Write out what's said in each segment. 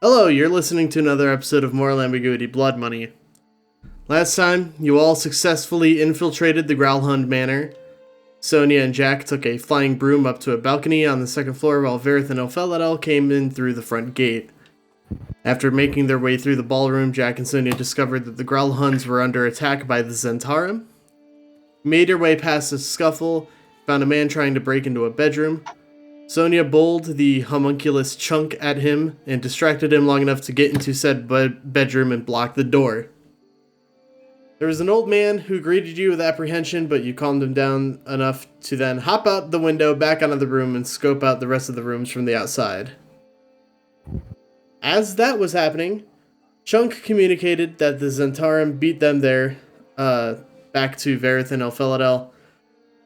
Hello, you're listening to another episode of Moral Ambiguity Blood Money. Last time, you all successfully infiltrated the Gralhund Manor. Sonia and Jack took a flying broom up to a balcony on the second floor while Varroth and Ilphelodel came in through the front gate. After making their way through the ballroom, Jack and Sonia discovered that the Gralhunds were under attack by the Zhentarim. Made her way past a scuffle, found a man trying to break into a bedroom. Sonia bowled the homunculus chunk at him and distracted him long enough to get into said bedroom and block the door. There was an old man who greeted you with apprehension, but you calmed him down enough to then hop out the window back onto the room and scope out the rest of the rooms from the outside. As that was happening, Chunk communicated that the Zhentarim beat them there, back to Varroth and Ilphelodel.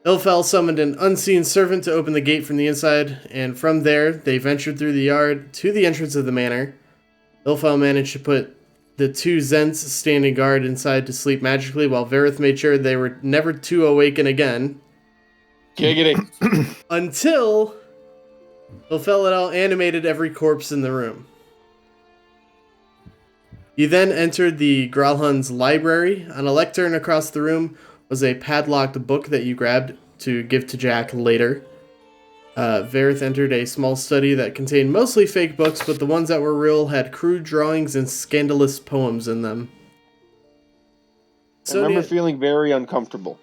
Ilphel summoned an unseen servant to open the gate from the inside, and from there, they ventured through the yard to the entrance of the manor. Ilphel managed to put the two Zents standing guard inside to sleep magically, while Varroth made sure they were never to awaken again. Giggity. Until Ilphelodel animated every corpse in the room. You then entered the Gralhund's library. On a lectern across the room was a padlocked book that you grabbed to give to Jack later. Varroth entered a small study that contained mostly fake books, but the ones that were real had crude drawings and scandalous poems in them. I remember feeling very uncomfortable.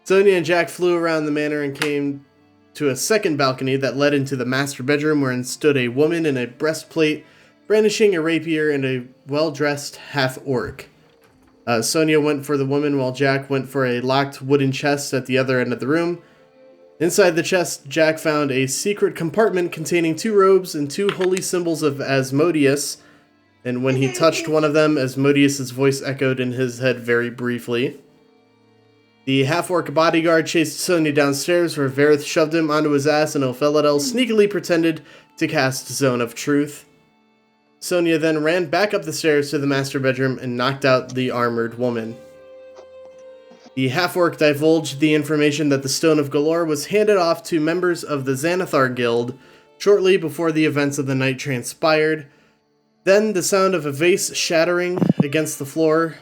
Sonia and Jack flew around the manor and came to a second balcony that led into the master bedroom, wherein stood a woman in a breastplate, brandishing a rapier, and a well-dressed half-orc. Sonia went for the woman while Jack went for a locked wooden chest at the other end of the room. Inside the chest, Jack found a secret compartment containing two robes and two holy symbols of Asmodeus, and when he touched one of them, Asmodeus' voice echoed in his head very briefly. The half-orc bodyguard chased Sonia downstairs, where Varroth shoved him onto his ass and Ilphelodel sneakily pretended to cast Zone of Truth. Sonia then ran back up the stairs to the master bedroom and knocked out the armored woman. The half-orc divulged the information that the Stone of Galore was handed off to members of the Xanathar Guild shortly before the events of the night transpired. Then the sound of a vase shattering against the floor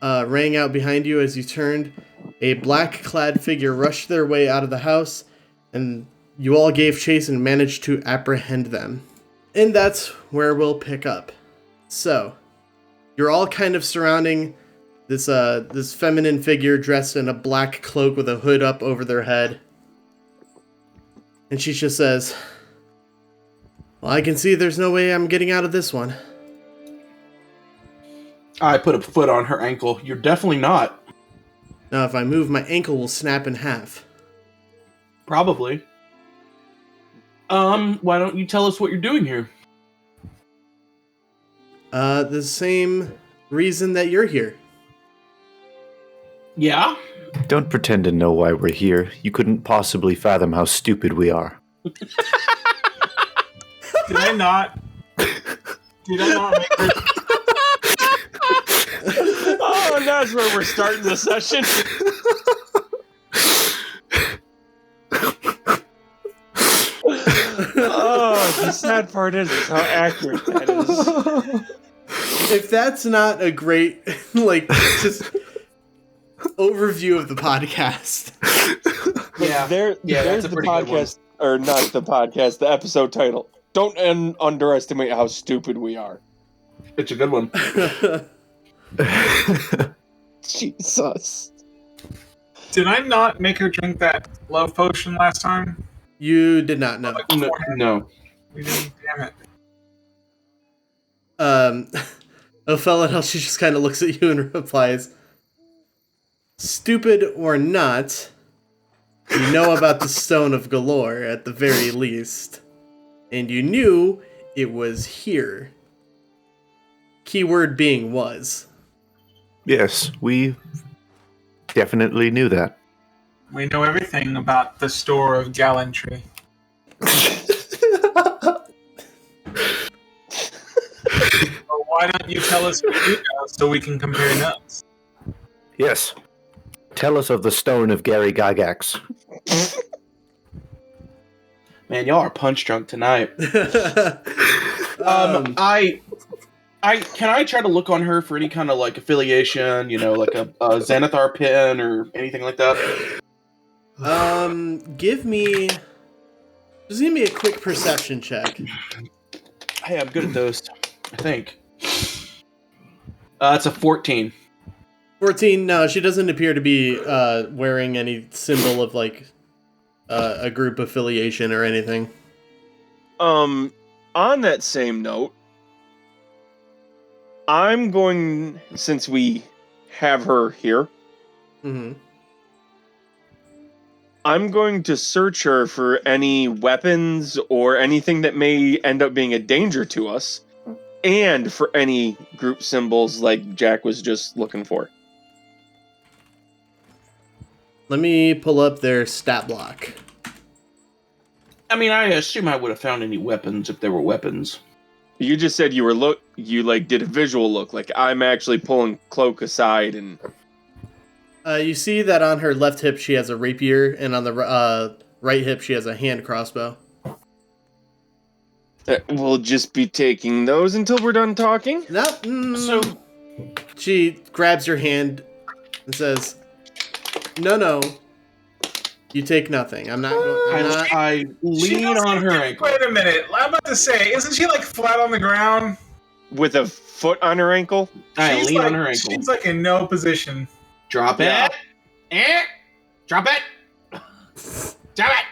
rang out behind you as you turned. A black-clad figure rushed their way out of the house, and you all gave chase and managed to apprehend them. And that's where we'll pick up. So, you're all kind of surrounding this feminine figure dressed in a black cloak with a hood up over their head. And she just says, "Well, I can see there's no way I'm getting out of this one." I put a foot on her ankle. You're definitely not. Now, if I move, my ankle will snap in half. Probably. Why don't you tell us what you're doing here? The same reason that you're here. Yeah? Don't pretend to know why we're here. You couldn't possibly fathom how stupid we are. Did I not make her... Oh, and that's where we're starting the session. Oh, the sad part is how accurate that is. If that's not a great, just overview of the podcast. Yeah, there's that's a the pretty good one. podcast, or not the podcast, the episode title. Don't underestimate how stupid we are. It's a good one. Jesus. Did I not make her drink that love potion last time? You did not know. No. We didn't, damn it. Ilphelodel, she just kind of looks at you and replies, "Stupid or not, you know about the Stone of Galore at the very least. And you knew it was here." Keyword being was. Yes, we definitely knew that. We know everything about the store of gallantry. Well, why don't you tell us what you know so we can compare notes? Yes. Tell us of the Stone of Gary Gygax. Man, y'all are punch drunk tonight. Can I try to look on her for any kind of like affiliation, like a Xanathar pin or anything like that? Give me a quick perception check. Hey, I'm good at those, I think. It's a 14. 14. No, she doesn't appear to be wearing any symbol of like a group affiliation or anything. On that same note, I'm going, since we have her here, Mm-hmm. I'm going to search her for any weapons or anything that may end up being a danger to us, and for any group symbols like Jack was just looking for. Oh, Let me pull up their stat block. I mean, I assume I would have found any weapons if there were weapons. You just said you were you did a visual look, like I'm actually pulling Cloak aside and... You see that on her left hip she has a rapier, and on the right hip she has a hand crossbow. We'll just be taking those until we're done talking? Nope. So she grabs your hand and says, No, you take nothing. I lean on her ankle. Wait a minute. I'm about to say, isn't she like flat on the ground? With a foot on her ankle? I lean on her ankle. She's like in no position. Drop it. Drop it. Drop it.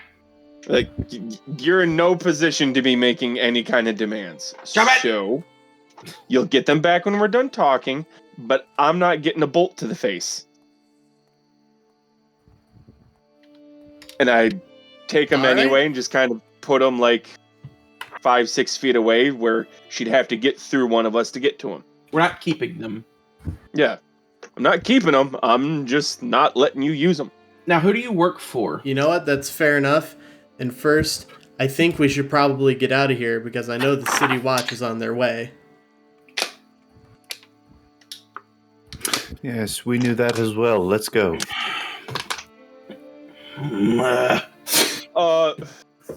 Like, you're in no position to be making any kind of demands. Drop it. So, you'll get them back when we're done talking, but I'm not getting a bolt to the face. And I take them anyway and just kind of put them like 5-6 feet away where she'd have to get through one of us to get to them. We're not keeping them. Yeah. I'm not keeping them. I'm just not letting you use them. Now, who do you work for? You know what? That's fair enough. And first, I think we should probably get out of here because I know the City Watch is on their way. Yes, we knew that as well. Let's go.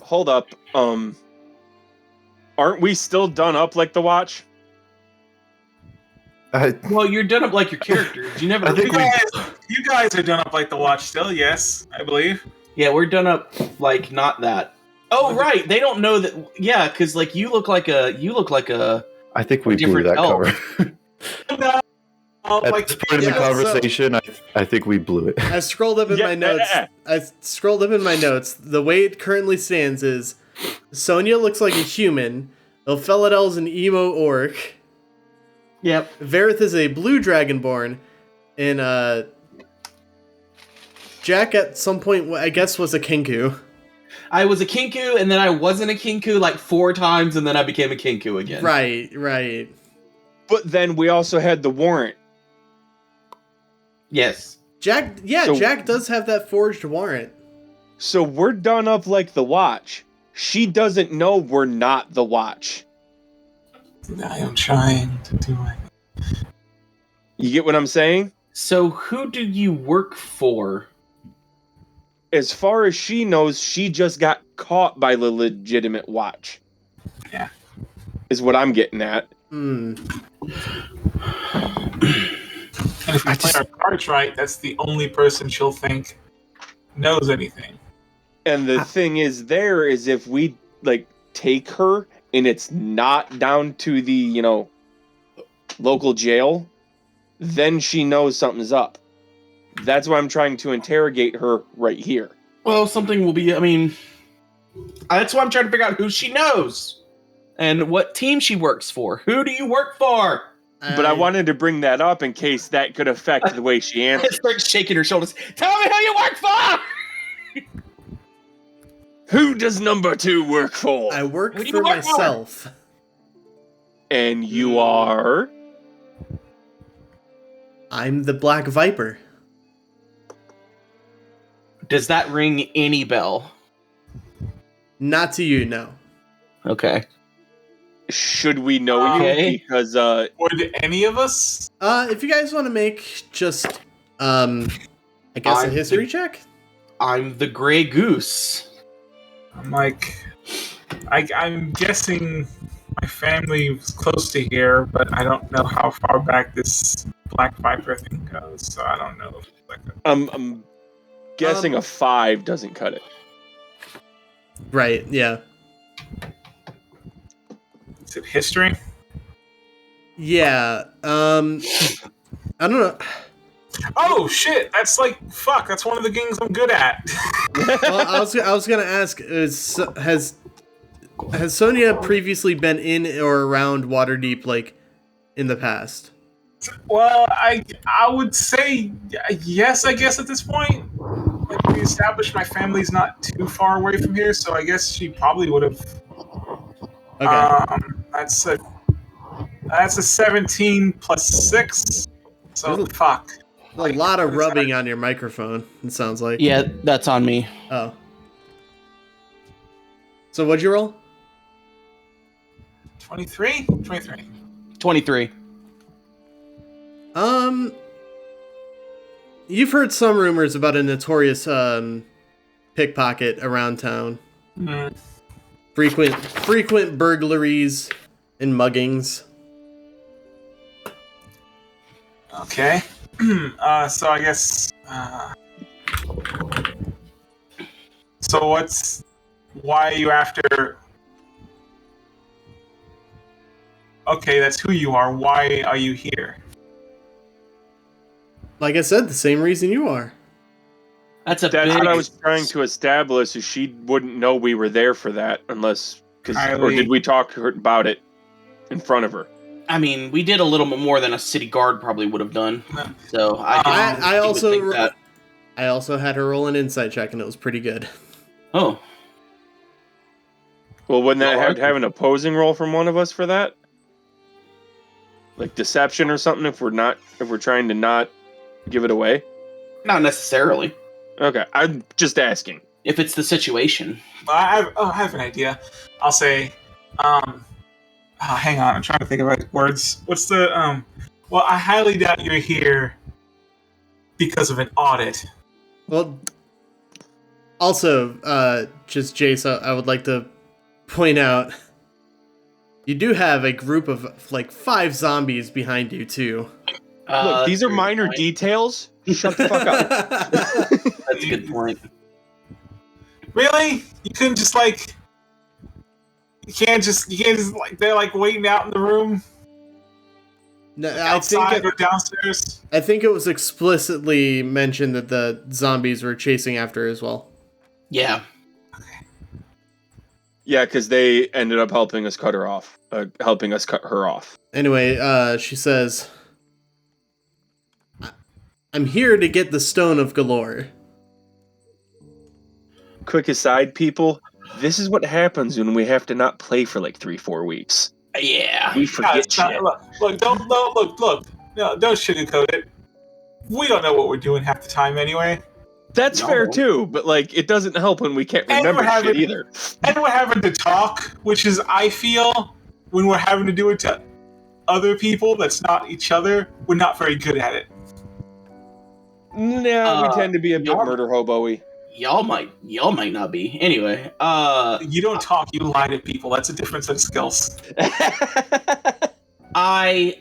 Hold up. Aren't we still done up like the Watch? Well, you're done up like your characters. You never. You guys are done up like the Watch still. Yes, I believe. Yeah, we're done up like not that. Oh, right. They don't know that. Yeah, because like you look like a. I think we blew that cover. No. At this point in the conversation, I think we blew it. I scrolled up in my notes. The way it currently stands is Sonia looks like a human. Ilphelodel's an emo orc. Yep. Varroth is a blue dragonborn, and Jack at some point, I guess, was a kinku. I was a kinku, and then I wasn't a kinku like 4 times, and then I became a kinku again. Right. But then we also had the warrant. Yes. Jack does have that forged warrant. So we're done up like the Watch. She doesn't know we're not the Watch. I am trying to do it. You get what I'm saying? So who do you work for? As far as she knows, she just got caught by the legitimate Watch. Yeah. Is what I'm getting at. And if we play our cards right, that's the only person she'll think knows anything. And the thing is if we take her and it's not down to the, local jail, then she knows something's up. That's why I'm trying to interrogate her right here. Well, something will be, that's why I'm trying to figure out who she knows and what team she works for. Who do you work for? But I wanted to bring that up in case that could affect the way she answers. Starts shaking her shoulders. Tell me who you work for! Who does number 2 work for? I work for myself. And you are? I'm the Black Viper. Does that ring any bell? Not to you, no. Okay. Should we know you? Because would any of us? If you guys want to make just I guess a history check? I'm the Grey Goose. I'm like I'm guessing my family was close to here, but I don't know how far back this Black Viper thing goes, so I don't know. If it's like I'm guessing a 5 doesn't cut it. Right, yeah. is it history? Yeah, I don't know. Oh shit! That's like fuck. That's one of the games I'm good at. Well, I was gonna ask, has Sonia previously been in or around Waterdeep, like, in the past? Well, I would say yes. I guess at this point, like we established, my family's not too far away from here, so I guess she probably would have. Okay. That's a 17 plus 6. So There's fuck. A lot of rubbing on your microphone, it sounds like. Yeah, that's on me. Oh. So what'd you roll? 23? 23. 23. You've heard some rumors about a notorious pickpocket around town. Mm. Frequent burglaries and muggings. Okay. So I guess. So why are you after? Okay, that's who you are. Why are you here? Like I said, the same reason you are. That's a That's big... what I was trying to establish. Is she wouldn't know we were there for that unless, or did we talk to her about it in front of her? I mean, we did a little bit more than a city guard probably would have done. So I also think that. I also had her roll an insight check, and it was pretty good. Oh, Well, wouldn't that have an opposing roll from one of us for that? Like deception or something if we're trying to not give it away? not necessarily. Okay, I'm just asking. If it's the situation. I have an idea. I'll say, hang on, I'm trying to think about words. What's the, well, I highly doubt you're here because of an audit. Well, also, just Jace, I would like to point out, you do have a group of, like, 5 zombies behind you, too. Look, these are minor details. Shut the fuck up. That's a good point. Really? You couldn't just, like, you can't just, like, they're, like, waiting out in the room? No, Outside or downstairs? I think it was explicitly mentioned that the zombies were chasing after her as well. Yeah. Yeah, because they ended up helping us cut her off. Helping us cut her off. Anyway, she says, I'm here to get the Stone of Galore. Quick aside, people. This is what happens when we have to not play for like 3-4 weeks. Yeah. We forget shit. Look, don't sugarcoat it. We don't know what we're doing half the time anyway. That's fair too, but like it doesn't help when we can't remember shit either. And we're having to talk, which is, I feel, when we're having to do it to other people that's not each other, we're not very good at it. No, we tend to be a bit murder hobo-y. Y'all might not be. Anyway, you don't talk, you lie to people. That's a different set of skills. I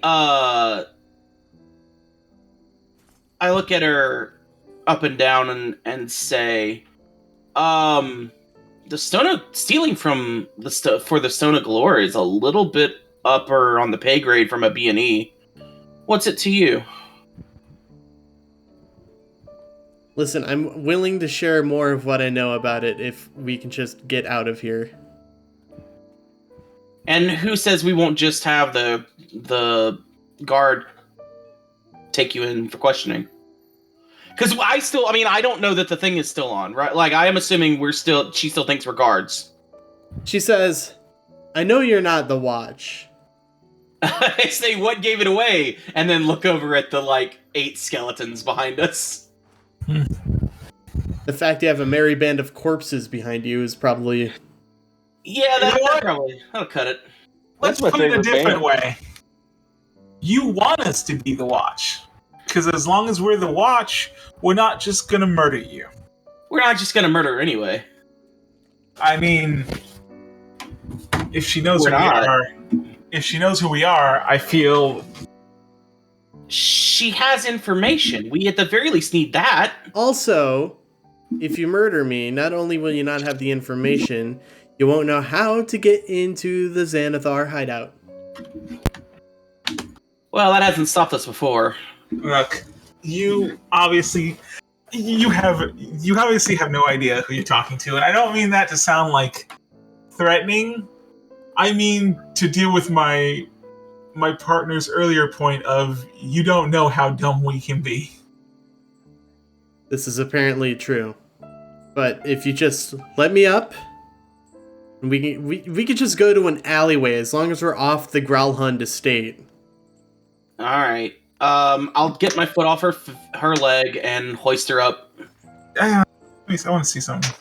look at her up and down and say, the Stone of stealing from for the Stone of Galore is a little bit upper on the pay grade from a B&E. What's it to you? Listen, I'm willing to share more of what I know about it if we can just get out of here. And who says we won't just have the guard take you in for questioning? Because I don't know that the thing is still on, right? Like, I am assuming she still thinks we're guards. She says, I know you're not the Watch. I say, what gave it away? And then look over at the, 8 skeletons behind us. The fact you have a merry band of corpses behind you is probably... Yeah, that'll cut it. Let's put it a different way. You want us to be the Watch. Because as long as we're the Watch, we're not just gonna murder you. We're not just gonna murder her anyway. I mean, if she knows We're who we not. are, if she knows who we are, I feel She has information. We at the very least need that. Also, if you murder me, not only will you not have the information, you won't know how to get into the Xanathar hideout. Well, that hasn't stopped us before. look. You obviously have no idea who you're talking to, and I don't mean that to sound like threatening. I mean to deal with my partner's earlier point of you don't know how dumb we can be. This is apparently true. But if you just let me up, we could just go to an alleyway as long as we're off the Gralhund estate. All right. I'll get my foot off her leg and hoist her up. I want to see something.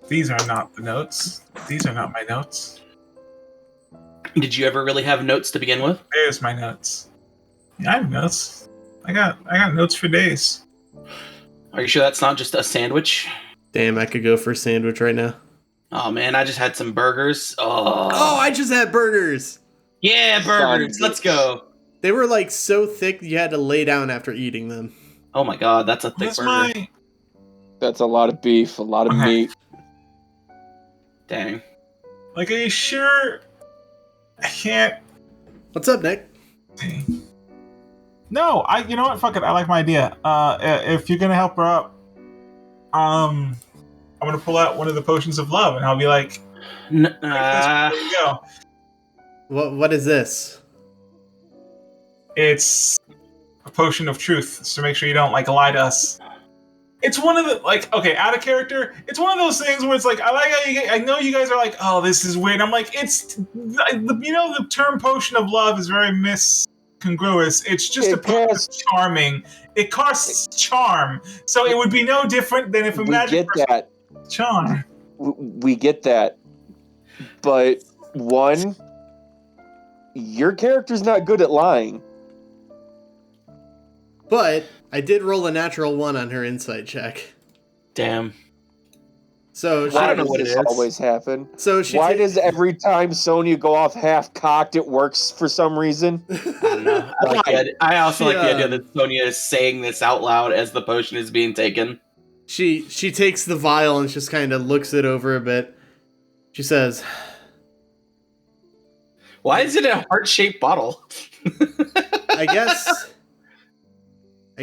These are not the notes. These are not my notes. Did you ever really have notes to begin with? There's my notes. Yeah, I have notes. I got notes for days. Are you sure that's not just a sandwich? Damn, I could go for a sandwich right now. Oh man, I just had some burgers. Oh, I just had burgers! Yeah, burgers. Let's go. They were like so thick you had to lay down after eating them. Oh my god, that's a thick That's burger. That's a lot of beef, a lot of meat. Dang. Like, are you sure? I can't. What's up, Nick? No, you know what? Fuck it. I like my idea. If you're gonna help her up, I'm gonna pull out one of the potions of love, and I'll be like, "There you go." What is this? It's a potion of truth, so make sure you don't lie to us. It's one of the okay, out of character. It's one of those things where it's like I know you guys are like, oh, this is weird. I'm like, it's the term potion of love is very miscongruous. It's just a potion of charming. It costs charm, so it would be no different than if a magic We get that. charm. We get that. But one, your character's not good at lying. But I did roll a natural 1 on her insight check. Damn. So I don't know what it is. Always happen. So she Why does every time Sonia go off half cocked, it works for some reason? I don't know. I also like the idea that Sonia is saying this out loud as the potion is being taken. She takes the vial and just kind of looks it over a bit. She says, Why is it a heart-shaped bottle? I guess.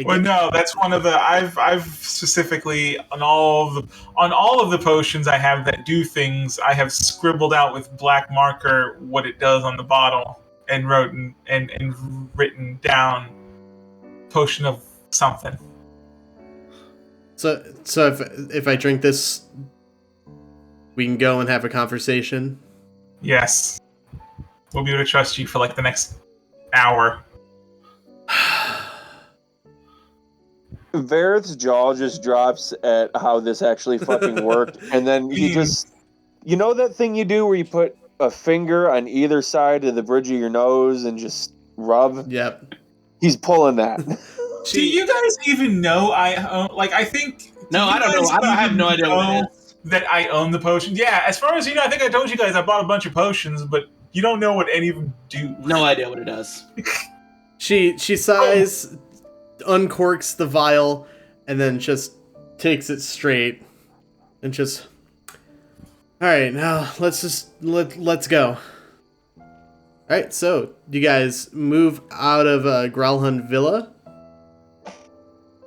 Well, no, that's one of the I've specifically on all of the potions I have that do things. I have scribbled out with black marker what it does on the bottle and written down potion of something. So if I drink this, we can go and have a conversation. Yes, we'll be able to trust you for the next hour. Varroth's jaw just drops at how this actually fucking worked, and then he just... You know that thing you do where you put a finger on either side of the bridge of your nose and just rub? Yep. He's pulling that. Do you guys even know I own... I think... No, I don't know. I have no idea what it is. That I own the potion. Yeah, as far as you know, I think I told you guys I bought a bunch of potions, but you don't know what any of them do. No idea what it does. She sighs... uncorks the vial and then just takes it straight and just all right, now let's go. All right, so you guys move out of Gralhund Villa,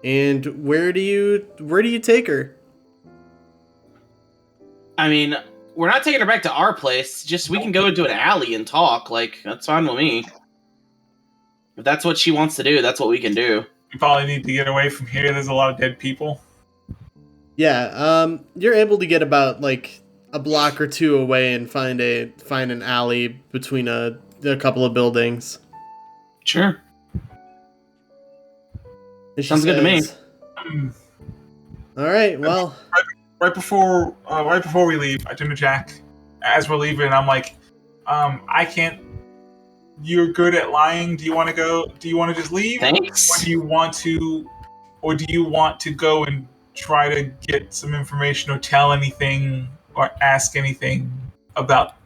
and where do you take her? I mean, we're not taking her back to our place. Just we can go into an alley and talk. That's fine with me. If that's what she wants to do, that's what we can do. You probably need to get away from here. There's a lot of dead people. Yeah, you're able to get about a block or two away and find an alley between a couple of buildings. Sure. Sounds good to me. All right, well, right before we leave, I turn to Jack as we're leaving. I'm like, I can't. You're good at lying. Do you want to go? Do you want to just leave? Thanks. Or do you want to go and try to get some information or tell anything or ask anything about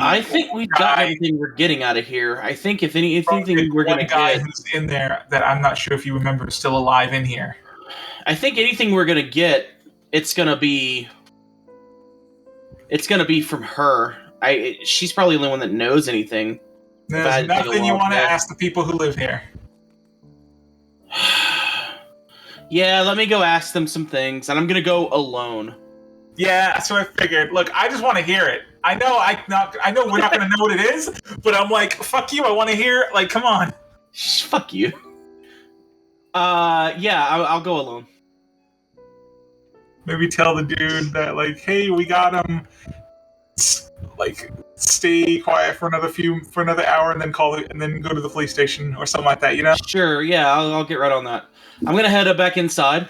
I think we've got guy- everything we're getting out of here. I think if anything we're one gonna guy get, who's in there that I'm not sure if you remember is still alive in here. I think anything we're gonna get, it's gonna be from her. She's probably the only one that knows anything. I had There's to take a nothing you wild want to guess. ask the people who live here. Yeah, let me go ask them some things, and I'm gonna go alone. Yeah, that's what I figured. Look, I just want to hear it. I know we're not going to know what it is, but I'm like, fuck you. I want to hear it. Like, come on. Fuck you. Yeah, I'll go alone. Maybe tell the dude that, like, hey, we got him. Like, stay quiet for another hour, and then and then go to the police station or something like that. You know? Sure, yeah, I'll get right on that. I'm gonna head back inside.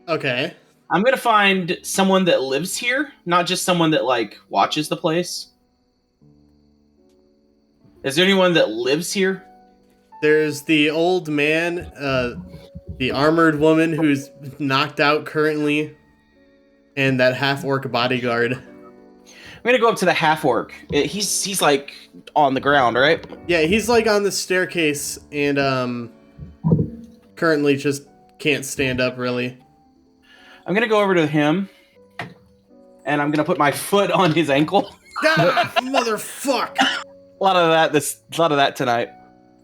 Okay. I'm gonna find someone that lives here, not just someone that like watches the place. Is there anyone that lives here? There's the old man, the armored woman who's knocked out currently, and that half-orc bodyguard. I'm gonna go up to the half orc. He's like on the ground, right? Yeah, he's like on the staircase and currently just can't stand up really. I'm gonna go over to him, and I'm gonna put my foot on his ankle. Ah, motherfuck! A lot of that tonight.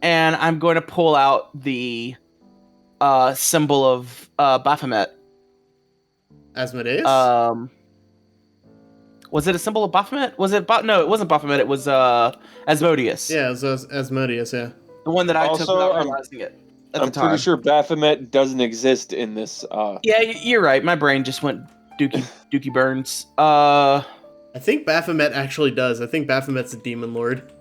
And I'm going to pull out the symbol of Baphomet. Asmodeus? Was it a symbol of Baphomet? Was it? No, it wasn't Baphomet. It was Asmodeus. Yeah, it was Asmodeus, yeah. The one that I took Also, without I'm- realizing it at I'm the time. pretty sure Baphomet doesn't exist in this. Yeah, you're right. My brain just went dookie burns. I think Baphomet actually does. I think Baphomet's a demon lord.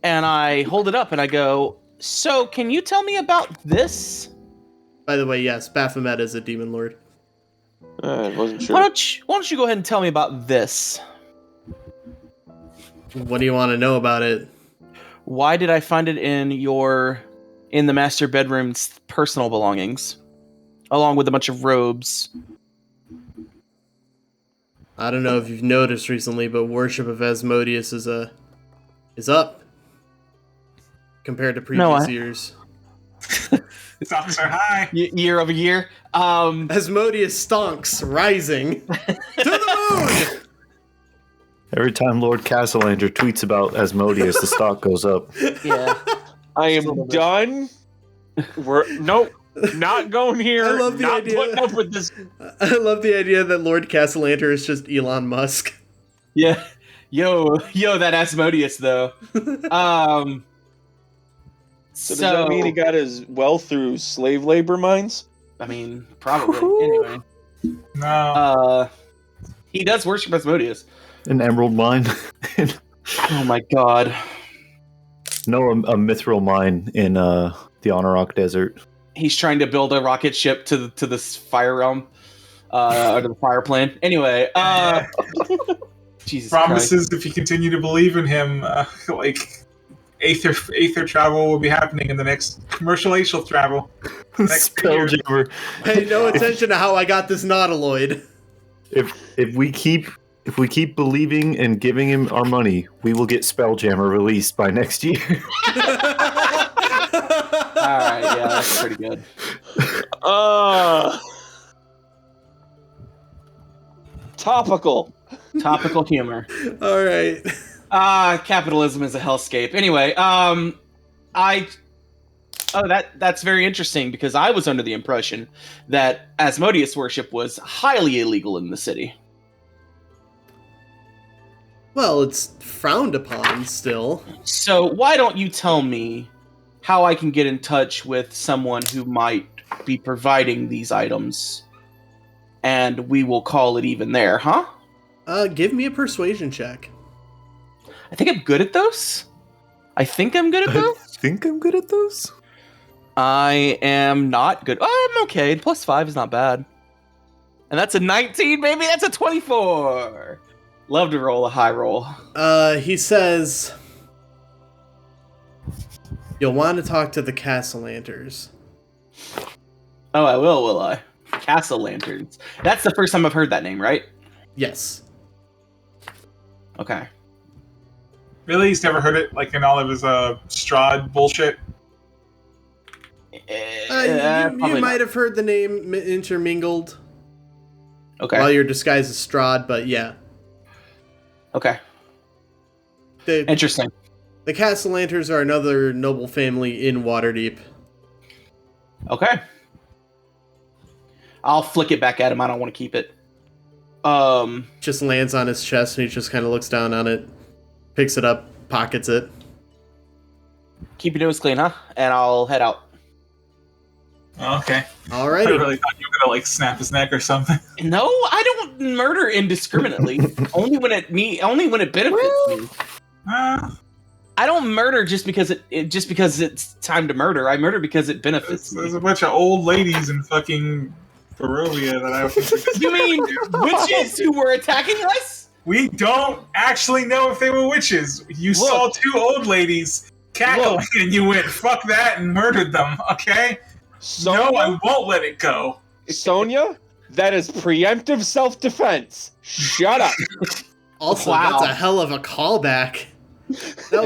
And I hold it up and I go, so can you tell me about this? By the way, yes, Baphomet is a demon lord. I wasn't sure. Why don't you go ahead and tell me about this? What do you want to know about it? Why did I find it in the master bedroom's personal belongings, along with a bunch of robes? I don't know if you've noticed recently, but worship of Asmodeus is up compared to previous years. Stocks are high. Year over year. Asmodeus stonks, rising to the moon. Every time Lord Castellander tweets about Asmodeus, the stock goes up. Yeah. I am done. Nope, not going here. I love the not idea. putting up with this. I love the idea that Lord Castellanter is just Elon Musk. Yeah. Yo, that Asmodeus though. So does that mean he got his wealth through slave labor mines? I mean, probably. Anyway. No. He does worship Asmodeus. An emerald mine. Oh my god. No, a mithril mine in the Honorok Desert. He's trying to build a rocket ship to this fire realm, or to the fire plane. Anyway, Jesus Promises if you continue to believe in him, like Aether travel will be happening in the next commercial Aether travel. Spelljammer. Pay no attention to how I got this nautiloid. If we keep believing and giving him our money, we will get Spelljammer released by next year. All right, yeah, that's pretty good. Topical. Topical humor. All right. Capitalism is a hellscape. Anyway, that's very interesting because I was under the impression that Asmodeus worship was highly illegal in the city. Well, it's frowned upon still. So why don't you tell me how I can get in touch with someone who might be providing these items, and we will call it even there, huh? Give me a persuasion check. I think I'm good at those. I am not good. Oh, I'm okay. +5 is not bad. And that's a 19, baby. That's a 24. Love to roll a high roll. He says, you'll want to talk to the Castlelanters. Oh, I will I? Castle Lanterns. That's the first time I've heard that name, right? Yes. Okay. Really? He's never heard it, like, in all of his Strahd bullshit? You might have heard the name intermingled Okay. while you're disguised as Strahd, but yeah. Okay. Interesting. The Castellanters are another noble family in Waterdeep. Okay. I'll flick it back at him. I don't want to keep it. Just lands on his chest and he just kind of looks down on it, picks it up, pockets it. Keep your nose clean, huh? And I'll head out. Okay. Alrighty. I really thought you were gonna, like, snap his neck or something. No, I don't murder indiscriminately. only when it benefits me. I don't murder just because it's time to murder. I murder because it benefits me. There's a bunch of old ladies in fucking Barovia that I think. You mean witches who were attacking us? We don't actually know if they were witches. You saw two old ladies cackling and you went, fuck that, and murdered them, okay? Sonia? No, I won't let it go. Sonia, that is preemptive self-defense. Shut up. Also, Wow. that's a hell of a callback. That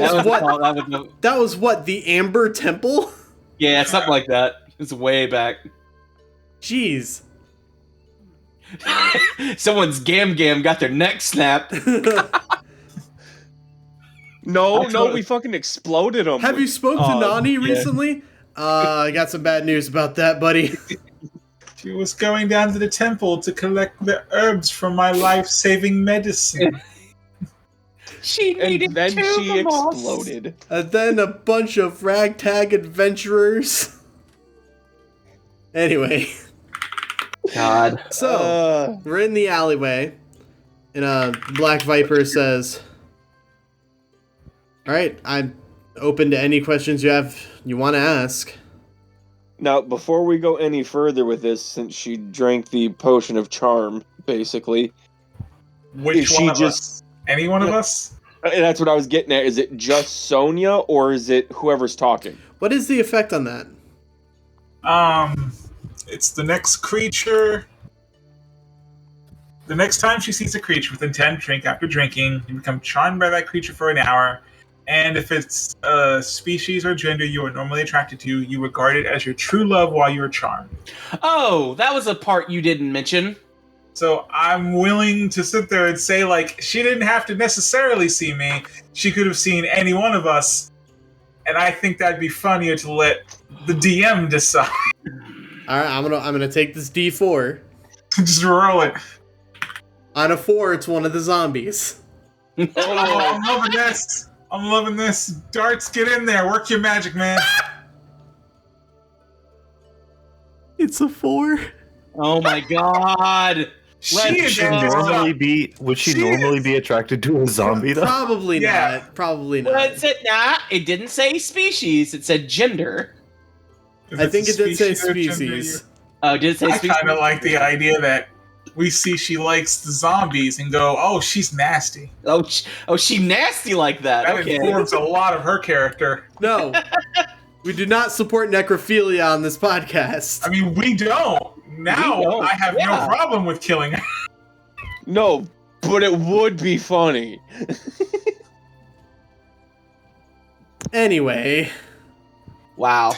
was what, the Amber Temple? Yeah, something like that. It's way back. Jeez. Someone's gam got their neck snapped. No, we fucking exploded them. Have you spoke to Nani recently? I got some bad news about that, buddy. She was going down to the temple to collect the herbs from my life-saving medicine. She needed And then two she of us. exploded. And then a bunch of ragtag adventurers. Anyway. God. So, we're in the alleyway, and Black Viper says, "Alright, I'm open to any questions you want to ask." Now, before we go any further with this, since she drank the potion of charm, basically, Which is one she of just... us? Any one of us? That's what I was getting at. Is it just Sonia, or is it whoever's talking? What is the effect on that? It's the next creature. The next time she sees a creature with intent to drink after drinking, you become charmed by that creature for an hour. And if it's a species or gender you are normally attracted to, you regard it as your true love while you are charmed. Oh, that was a part you didn't mention. So I'm willing to sit there and say, like, she didn't have to necessarily see me. She could have seen any one of us. And I think that'd be funnier to let the DM decide. Alright, I'm gonna take this D4. Just roll it. On a 4, it's one of the zombies. Oh, I'm loving this. I'm loving this. Darts, get in there. Work your magic, man. It's a 4. Oh my god. Would Would she normally be attracted to a zombie though? Probably Yeah. not. Probably not. What said nah? It didn't say species. It said gender. I think it did say or gender, species. Oh, did it say I species? kind of like the idea that we see she likes the zombies and go, oh, she's nasty. Oh, she nasty like that. That Okay. informs a lot of her character. No. We do not support necrophilia on this podcast. I mean, we don't. Now, We don't, I have yeah. no problem with killing her. No, but it would be funny. Anyway, Wow.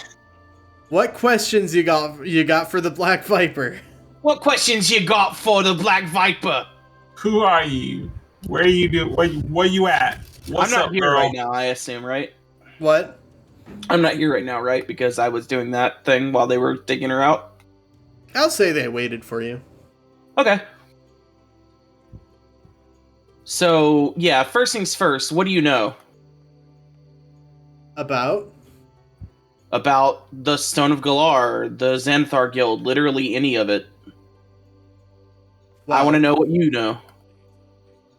what questions you got for the Black Viper? What questions you got for the Black Viper? Who are you? Where you where you at? What's I'm not up, here girl? right now, I assume, right? What? I'm not here right now, right? Because I was doing that thing while they were digging her out. I'll say they waited for you. Okay. So, yeah, first things first, what do you know About? about the Stone of Galar, the Xanathar Guild, literally any of it? I want to know what you know.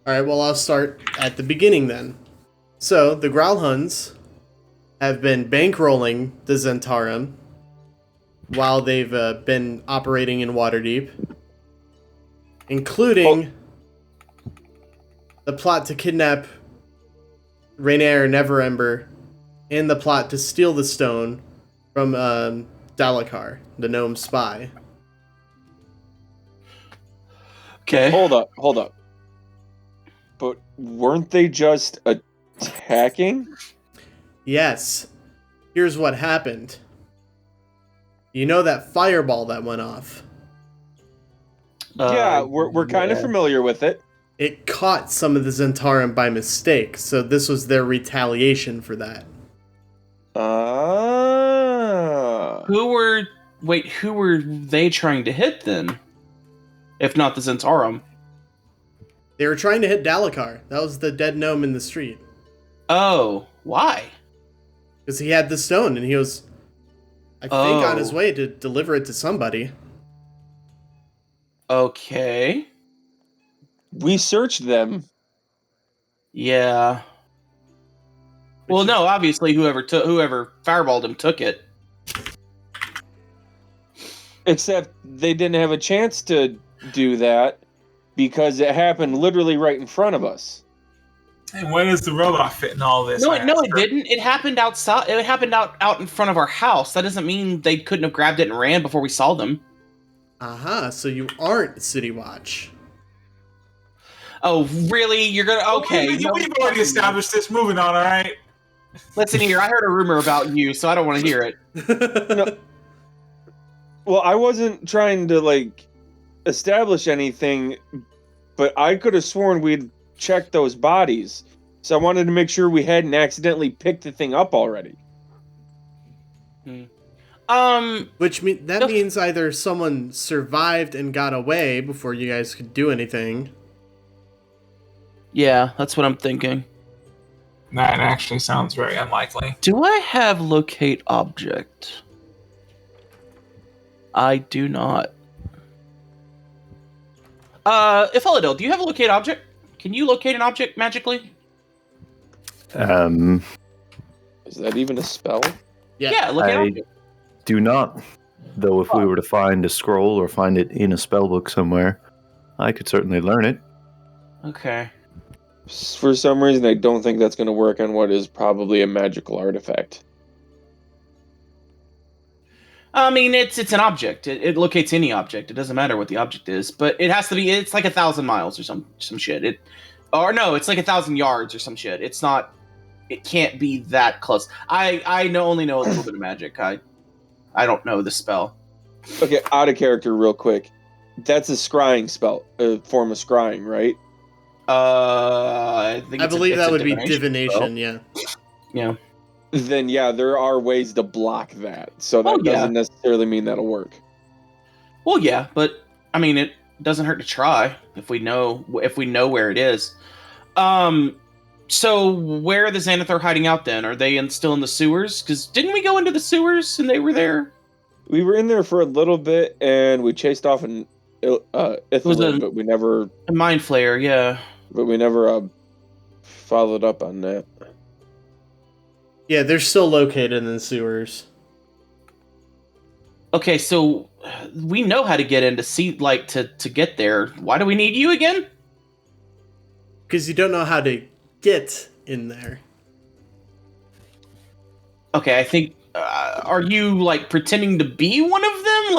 Alright, well, I'll start at the beginning then. So, the Gralhunds have been bankrolling the Zhentarim while they've been operating in Waterdeep, including the plot to kidnap Rainier Neverember and the plot to steal the stone from Dalakar, the gnome spy. Okay. Hold up. But weren't they just Attacking? Yes. Here's what happened. You know that fireball that went off? Yeah, we're kind of familiar with it. It caught some of the Zhentarim by mistake, so this was their retaliation for that. Who were they trying to hit then? If not the Zhentarim. They were trying to hit Dalakar. That was the dead gnome in the street. Oh, why? Because he had the stone, and he was, I think, on his way to deliver it to somebody. Okay. We searched them. Yeah. Well, no, obviously whoever fireballed him took it. Except they didn't have a chance to do that because it happened literally right in front of us. And where does the robot fit in all this? No, it didn't. It happened outside. It happened out in front of our house. That doesn't mean they couldn't have grabbed it and ran before we saw them. Aha, so you aren't City Watch. Oh, really? You're gonna... Okay. We've already established this. Moving on, all right? Listen here, I heard a rumor about you, so I don't want to hear it. No. Well, I wasn't trying to, establish anything, but I could have sworn we'd checked those bodies. So I wanted to make sure we hadn't accidentally picked the thing up already. Which means either someone survived and got away before you guys could do anything. Yeah, that's what I'm thinking. That actually sounds very unlikely. Do I have locate object? I do not. Ilphelodel, do you have a locate object? Can you locate an object magically? Is that even a spell? Yeah, locate object. Do not. Though if we were to find a scroll or find it in a spellbook somewhere, I could certainly learn it. Okay. For some reason, I don't think that's going to work on what is probably a magical artifact. I mean, it's an object. It locates any object. It doesn't matter what the object is, but it has to be. It's like 1,000 miles or some shit. It's like 1,000 yards or some shit. It's not. It can't be that close. I only know a little bit of magic. I don't know the spell. Okay, out of character, real quick. That's a scrying spell, a form of scrying, right? I believe that would be divination. Yeah. Yeah. Then yeah, there are ways to block that. So that doesn't necessarily mean that'll work. Well, yeah, but I mean, it doesn't hurt to try if we know where it is. So where are the Xanathar hiding out then? Are they still in the sewers? Because didn't we go into the sewers and they were there? We were in there for a little bit and we chased off an Ilphelodel, but we never a mind flayer, yeah. But we never followed up on that. Yeah, they're still located in the sewers. Okay, so we know how to get in to get there. Why do we need you again? Because you don't know how to get in there. Okay, I think. Are you pretending to be one of them?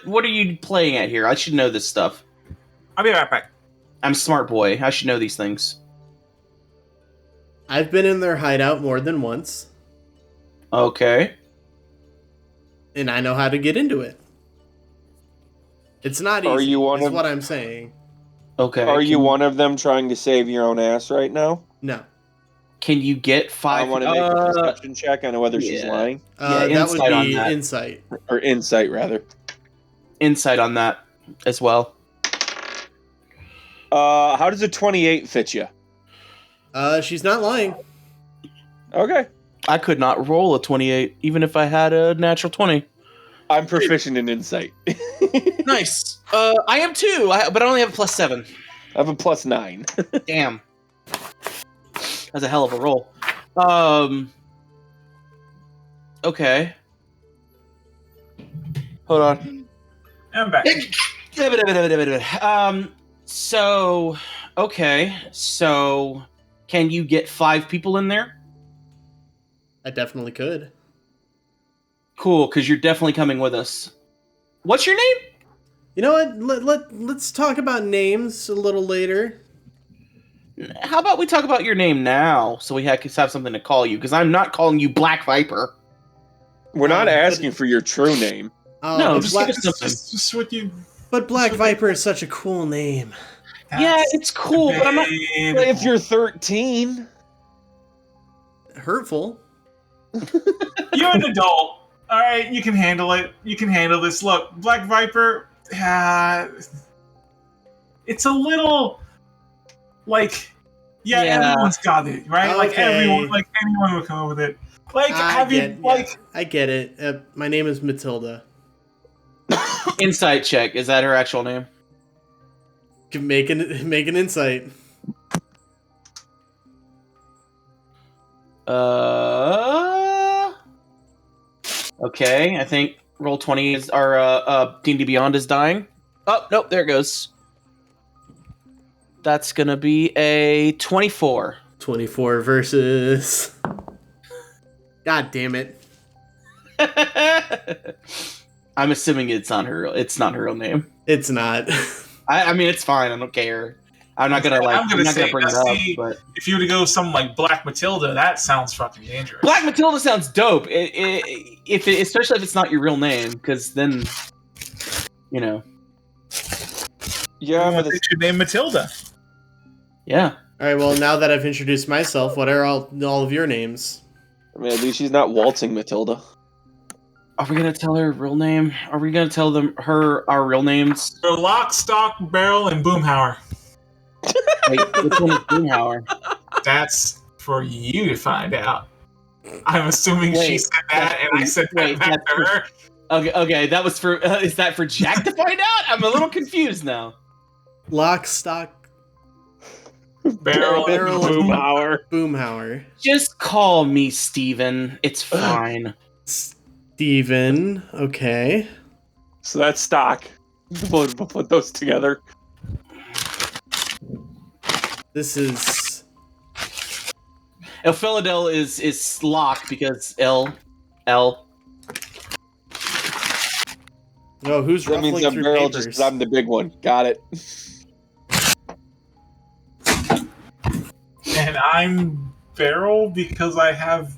What are you playing at here? I should know this stuff. I'll be right back. I'm a smart boy. I should know these things. I've been in their hideout more than once. Okay. And I know how to get into it. It's not easy, is what I'm saying. Okay. Are you one of them trying to save your own ass right now? No. Can you get 5? I want to make a perception check on whether she's lying. That would be insight. Or insight, rather. Insight on that as well. How does a 28 fit you? She's not lying. Okay. I could not roll a 28, even if I had a natural 20. I'm proficient in insight. Nice. I am too, but I only have a +7. I have a +9. Damn. That's a hell of a roll. Okay. Hold on. I'm back. So, okay. So, can you get 5 people in there? I definitely could. Cool, because you're definitely coming with us. What's your name? You know what? Let's talk about names a little later. How about we talk about your name now, so we have something to call you? Because I'm not calling you Black Viper. We're not but- asking for your true name. No, but just Black, give us something. Just what you. but Black Viper is such a cool name. Yeah, That's it's cool, but I'm not. But if you're 13, Hurtful. You're an adult. All right, you can handle it. You can handle this. Look, Black Viper. It's a little like, yeah, everyone's got it, right? Like Okay. anyone would come up with it. Like, I get it. My name is Matilda. Insight check. Is that her actual name? Make an insight. Okay, I think roll 20 is our D&D Beyond is dying. Oh, nope, there it goes. That's gonna be a 24. 24 versus. God damn it. I'm assuming it's not her real name. It's not. I mean, it's fine. I don't care. I'm not gonna bring it up. But if you were to go something like Black Matilda, that sounds fucking dangerous. Black Matilda sounds dope. Especially if it's not your real name, because then, you know. yeah, but They should name Matilda. Yeah. All right. Well, now that I've introduced myself, what are all of your names? I mean, at least she's not waltzing Matilda. Are we gonna tell her real name? Are we gonna tell our real names? So Lock, Stock, Barrel, and Boomhauer. Wait, which one is Boomhauer? That's for you to find out. I'm assuming she said that, and I said that back to her. Okay, that was for. Is that for Jack to find out? I'm a little confused now. Lock, stock, Barrel, Barrel, Boomhauer. Boomhauer. Just call me Steven. It's fine. Steven. Okay. So that's stock. We'll put those together. This is. Ilphelodel is locked because L. Oh, who's That means ruffling I'm through Barrel papers? just 'cause I'm the big one. Got it. And I'm Barrel because I have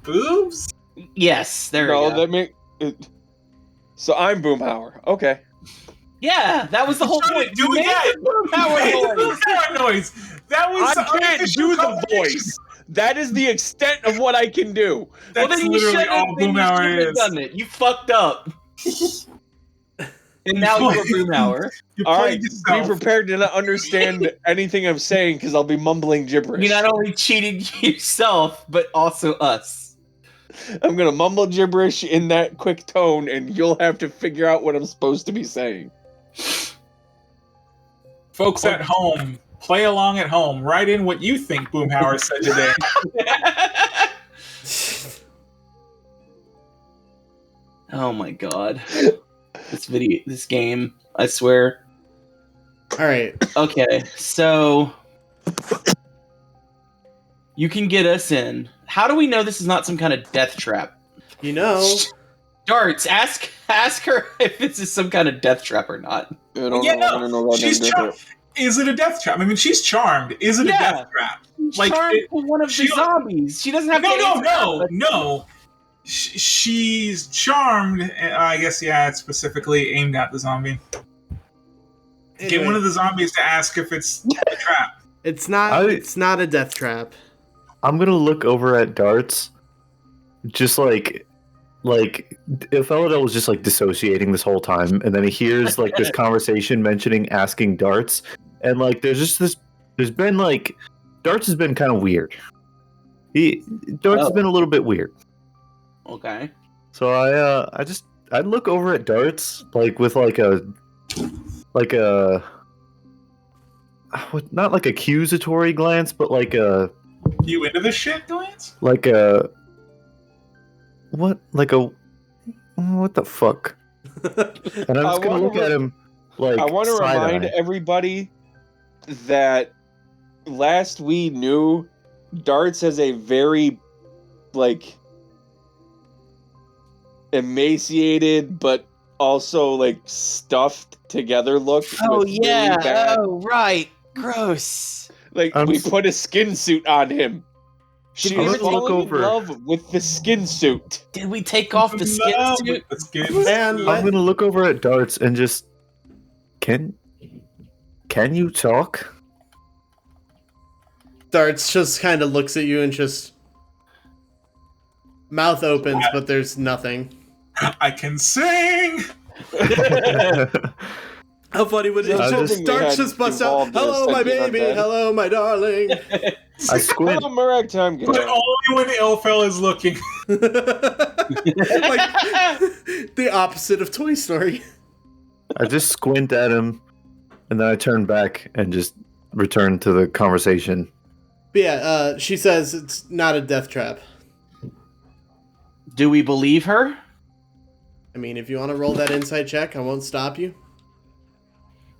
boobs? Yes, there we No, go. that make it. So I'm Boomhauer. Okay. Yeah, that was the whole point. Do it again. Boomhauer noise. That was I can't unofficial do the competition. voice. That is the extent of what I can do. Well, That's then you literally should have all Boomhauer is. done it. You fucked up. And now you're Boomhauer. You All played right, yourself. be prepared to not understand anything I'm saying because I'll be mumbling gibberish. You not only cheated yourself, but also us. I'm gonna mumble gibberish in that quick tone, and you'll have to figure out what I'm supposed to be saying. Folks at home, play along at home. Write in what you think Boomhauer said today. Oh my god. This game, I swear. All right. Okay, so you can get us in. How do we know this is not some kind of death trap? You know. Darts, ask her if this is some kind of death trap or not. I don't Yeah, know. I no, don't know about she's them charmed. Is it a death trap? I mean, she's charmed. Is it a Yeah. death trap? Like Like, one of the she- zombies. She doesn't have to answer that. No. She's charmed. I guess, yeah, it's specifically aimed at the zombie. Get Anyway, one of the zombies to ask if it's a trap. It's not. It's not a death trap. I'm gonna look over at Darts, just like Ilphelodel was just like dissociating this whole time, and then he hears like this conversation mentioning asking Darts, and like there's been like Darts has been kind of weird. Darts has been a little bit weird. Okay. So I'd look over at Darts like with like a not like accusatory glance, but like a You into this shit, glance? like a what the fuck? And I'm just gonna look at him like I want to remind side-eye. everybody that last we knew, Darts has a very, like, emaciated but also like stuffed together look. Oh with yeah. really bad, Oh right. Gross. Like, we put a skin suit on him. She I'm is gonna look falling in over. love with the skin suit. Did we take off the skin Love suit? with the skin. Man, I'm gonna look over at Darts and just can you talk? Darts just kind of looks at you and just mouth opens, but there's nothing. I can sing. How funny would it I was just hoping they Darts had just bust out, involved a hello my sentient baby, undead. hello my darling. I squint. Hello, Marek time But only when Ilfel is looking. Like the opposite of Toy Story. I just squint at him, and then I turn back and just return to the conversation. But yeah, she says it's not a death trap. Do we believe her? I mean, if you want to roll that insight check, I won't stop you.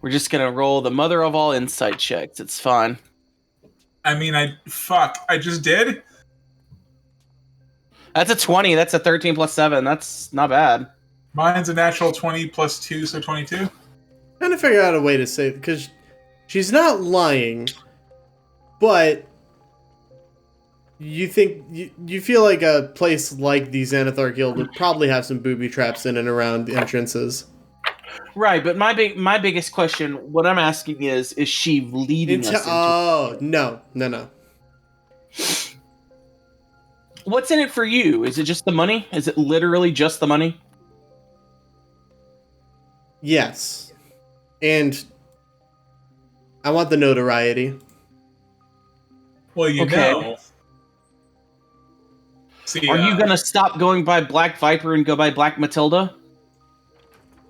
We're just gonna roll the mother of all insight checks. It's fine. I mean, I just did. That's a 20. That's a 13 plus 7. That's not bad. Mine's a natural 20 plus 2, so 22. Trying to figure out a way to say, because she's not lying, but you think you feel like a place like the Xanathar Guild would probably have some booby traps in and around the entrances. Right, but my biggest question, what I'm asking is she leading us into... Oh, no. What's in it for you? Is it just the money? Is it literally just the money? Yes. And I want the notoriety. Well, you Okay. know. See, Are you gonna stop going by Black Viper and go by Black Matilda?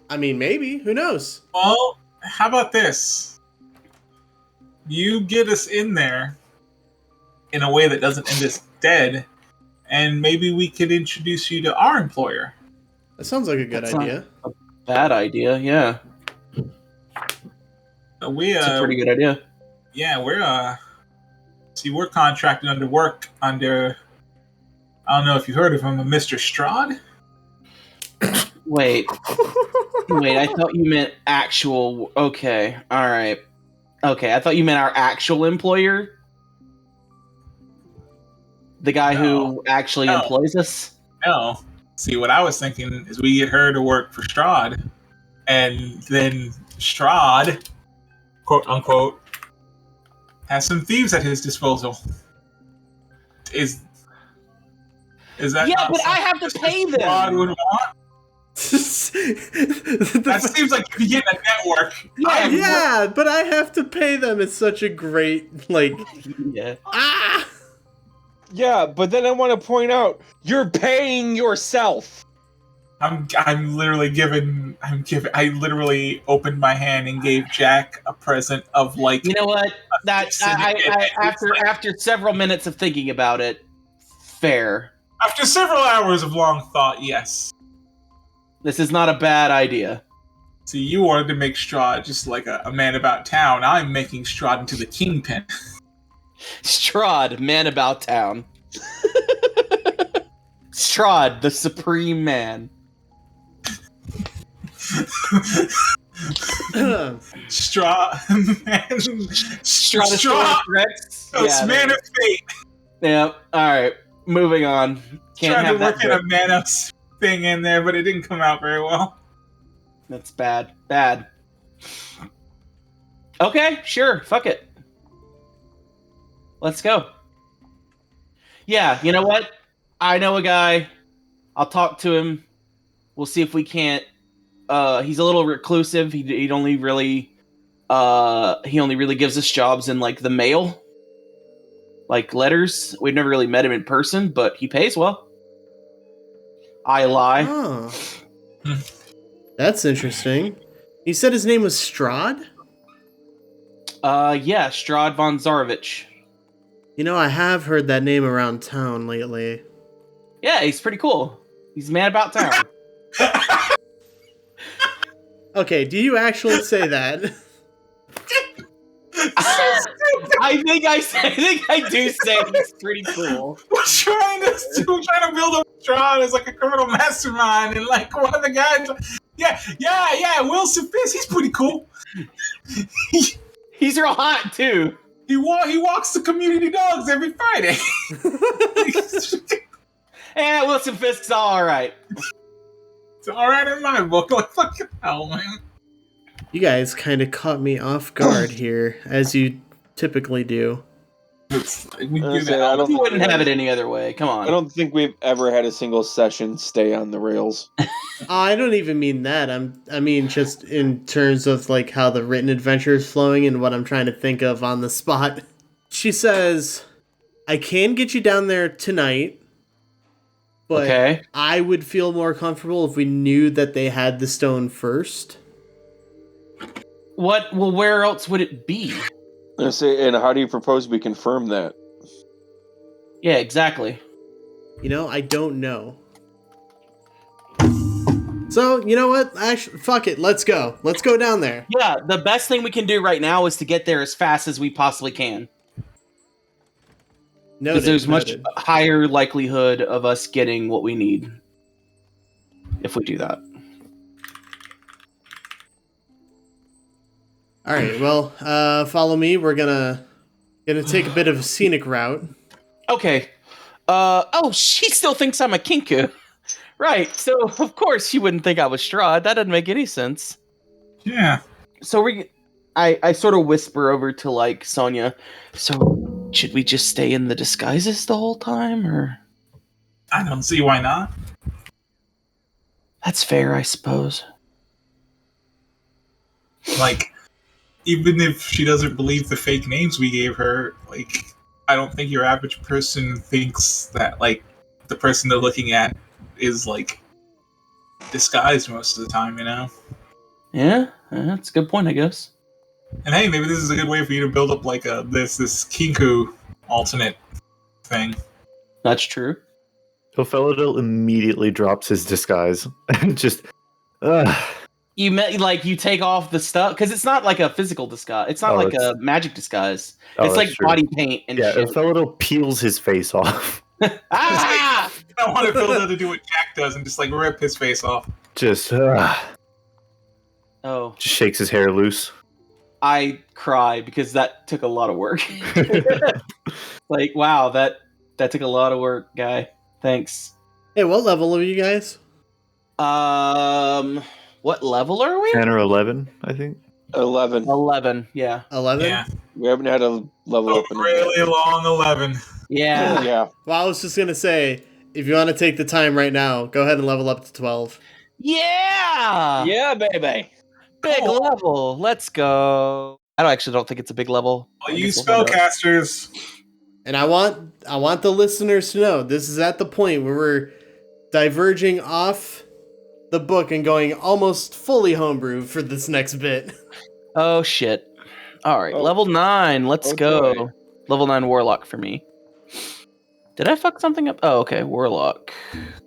I mean, maybe. Who knows? Well, how about this? You get us in there in a way that doesn't end us dead, and maybe we could introduce you to our employer. That sounds like a good That's idea. Bad idea, yeah. We It's a pretty good idea. yeah, we're contracted under I don't know if you heard of him, Mr. Strahd. Wait, I thought you meant actual. Okay, all right. Okay, I thought you meant our actual employer, the guy who actually No. employs us. No. See, what I was thinking is we get her to work for Strahd, and then Strahd, quote unquote, has some thieves at his disposal. Is that Yeah, not but I something have to Mr. pay them. Strahd would want? That seems like if you get a network. Yeah, but I have to pay them. It's such a great, like, Yeah. Yeah, but then I want to point out, you're paying yourself. I'm literally I literally opened my hand and gave Jack a present of like. You know what? That I It's like- after several minutes of thinking about it, fair. After several hours of long thought, yes. This is not a bad idea. See, you wanted to make Strahd just like a man about town. I'm making Strahd into the kingpin. Strahd, man about town. Strahd, the supreme man. Strahd, man. Strahd, Rex. It's man of fate. Yeah. All right. Moving on. Can't Tried to have that. work in a man of thing in there, but it didn't come out very well. That's bad. Bad. Okay, sure. Fuck it. Let's go. Yeah, you know what? I know a guy. I'll talk to him. We'll see if we can't. He's a little reclusive. He only really gives us jobs in like the mail, like letters. We've never really met him in person, but he pays well. I lie. Oh. That's interesting. You said his name was Strahd? Yeah, Strahd von Zarovich. You know, I have heard that name around town lately. Yeah, he's pretty cool. He's a man about town. Okay, do you actually say that? I think I do say he's pretty cool. We're trying to build up Strahd as like a criminal mastermind, and like one of the guys, yeah, Wilson Fisk, he's pretty cool. He's real hot too. He walks the community dogs every Friday. Yeah, Wilson Fisk's all right. It's all right in my book. Like fucking hell, man. You guys kind of caught me off guard here, as you typically do. We do say, that. You wouldn't have it any other way. Come I on. don't think we've ever had a single session stay on the rails. I don't even mean that. I mean just in terms of like how the written adventure is flowing and what I'm trying to think of on the spot. She says, "I can get you down there tonight, but Okay. I would feel more comfortable if we knew that they had the stone first." What? Well, where else would it be? I say, and how do you propose we confirm that? Yeah, exactly. You know, I don't know. So, you know what? Actually, fuck it. Let's go. Let's go down there. Yeah, the best thing we can do right now is to get there as fast as we possibly can. Noted, Because there's much noted. higher likelihood of us getting what we need if we do that. All right. Well, follow me. We're gonna take a bit of a scenic route. Okay. Oh, she still thinks I'm a kinku. Right. So of course she wouldn't think I was Strahd. That doesn't make any sense. Yeah. So I sort of whisper over to like Sonia. So should we just stay in the disguises the whole time, or? I don't see why not. That's fair, I suppose. Like, even if she doesn't believe the fake names we gave her, like, I don't think your average person thinks that, like, the person they're looking at is, like, disguised most of the time, you know? Yeah, that's a good point, I guess. And hey, maybe this is a good way for you to build up, like, this Kinku alternate thing. That's true. Ilphelodel immediately drops his disguise and just. You take off the stuff because it's not like a physical disguise. It's not like a magic disguise. Oh, it's like that's true. body paint and Yeah, shit. Ilphelodel peels his face off. Ah! I want Ilphelodel to do what Jack does and just, like, rip his face off. Just Oh, shakes his hair loose. I cry because that took a lot of work. Like, wow, that took a lot of work, guy. Thanks. Hey, what level are you guys? What level are we? 10 or 11, I think. 11. 11. Yeah. 11? Yeah. We haven't had a level A up in really long 11. Yeah. Yeah. Well, I was just gonna say, if you want to take the time right now, go ahead and level up to 12. Yeah. Yeah, baby. Big Cool. level. Let's go. I don't think it's a big level. All I you guess we'll find out. spellcasters. And I want the listeners to know this is at the point where we're diverging off the book and going almost fully homebrew for this next bit. Oh shit. All right, Oh. level 9. Let's Oh, go. boy. Level 9 warlock for me. Did I fuck something up? Oh, okay. Warlock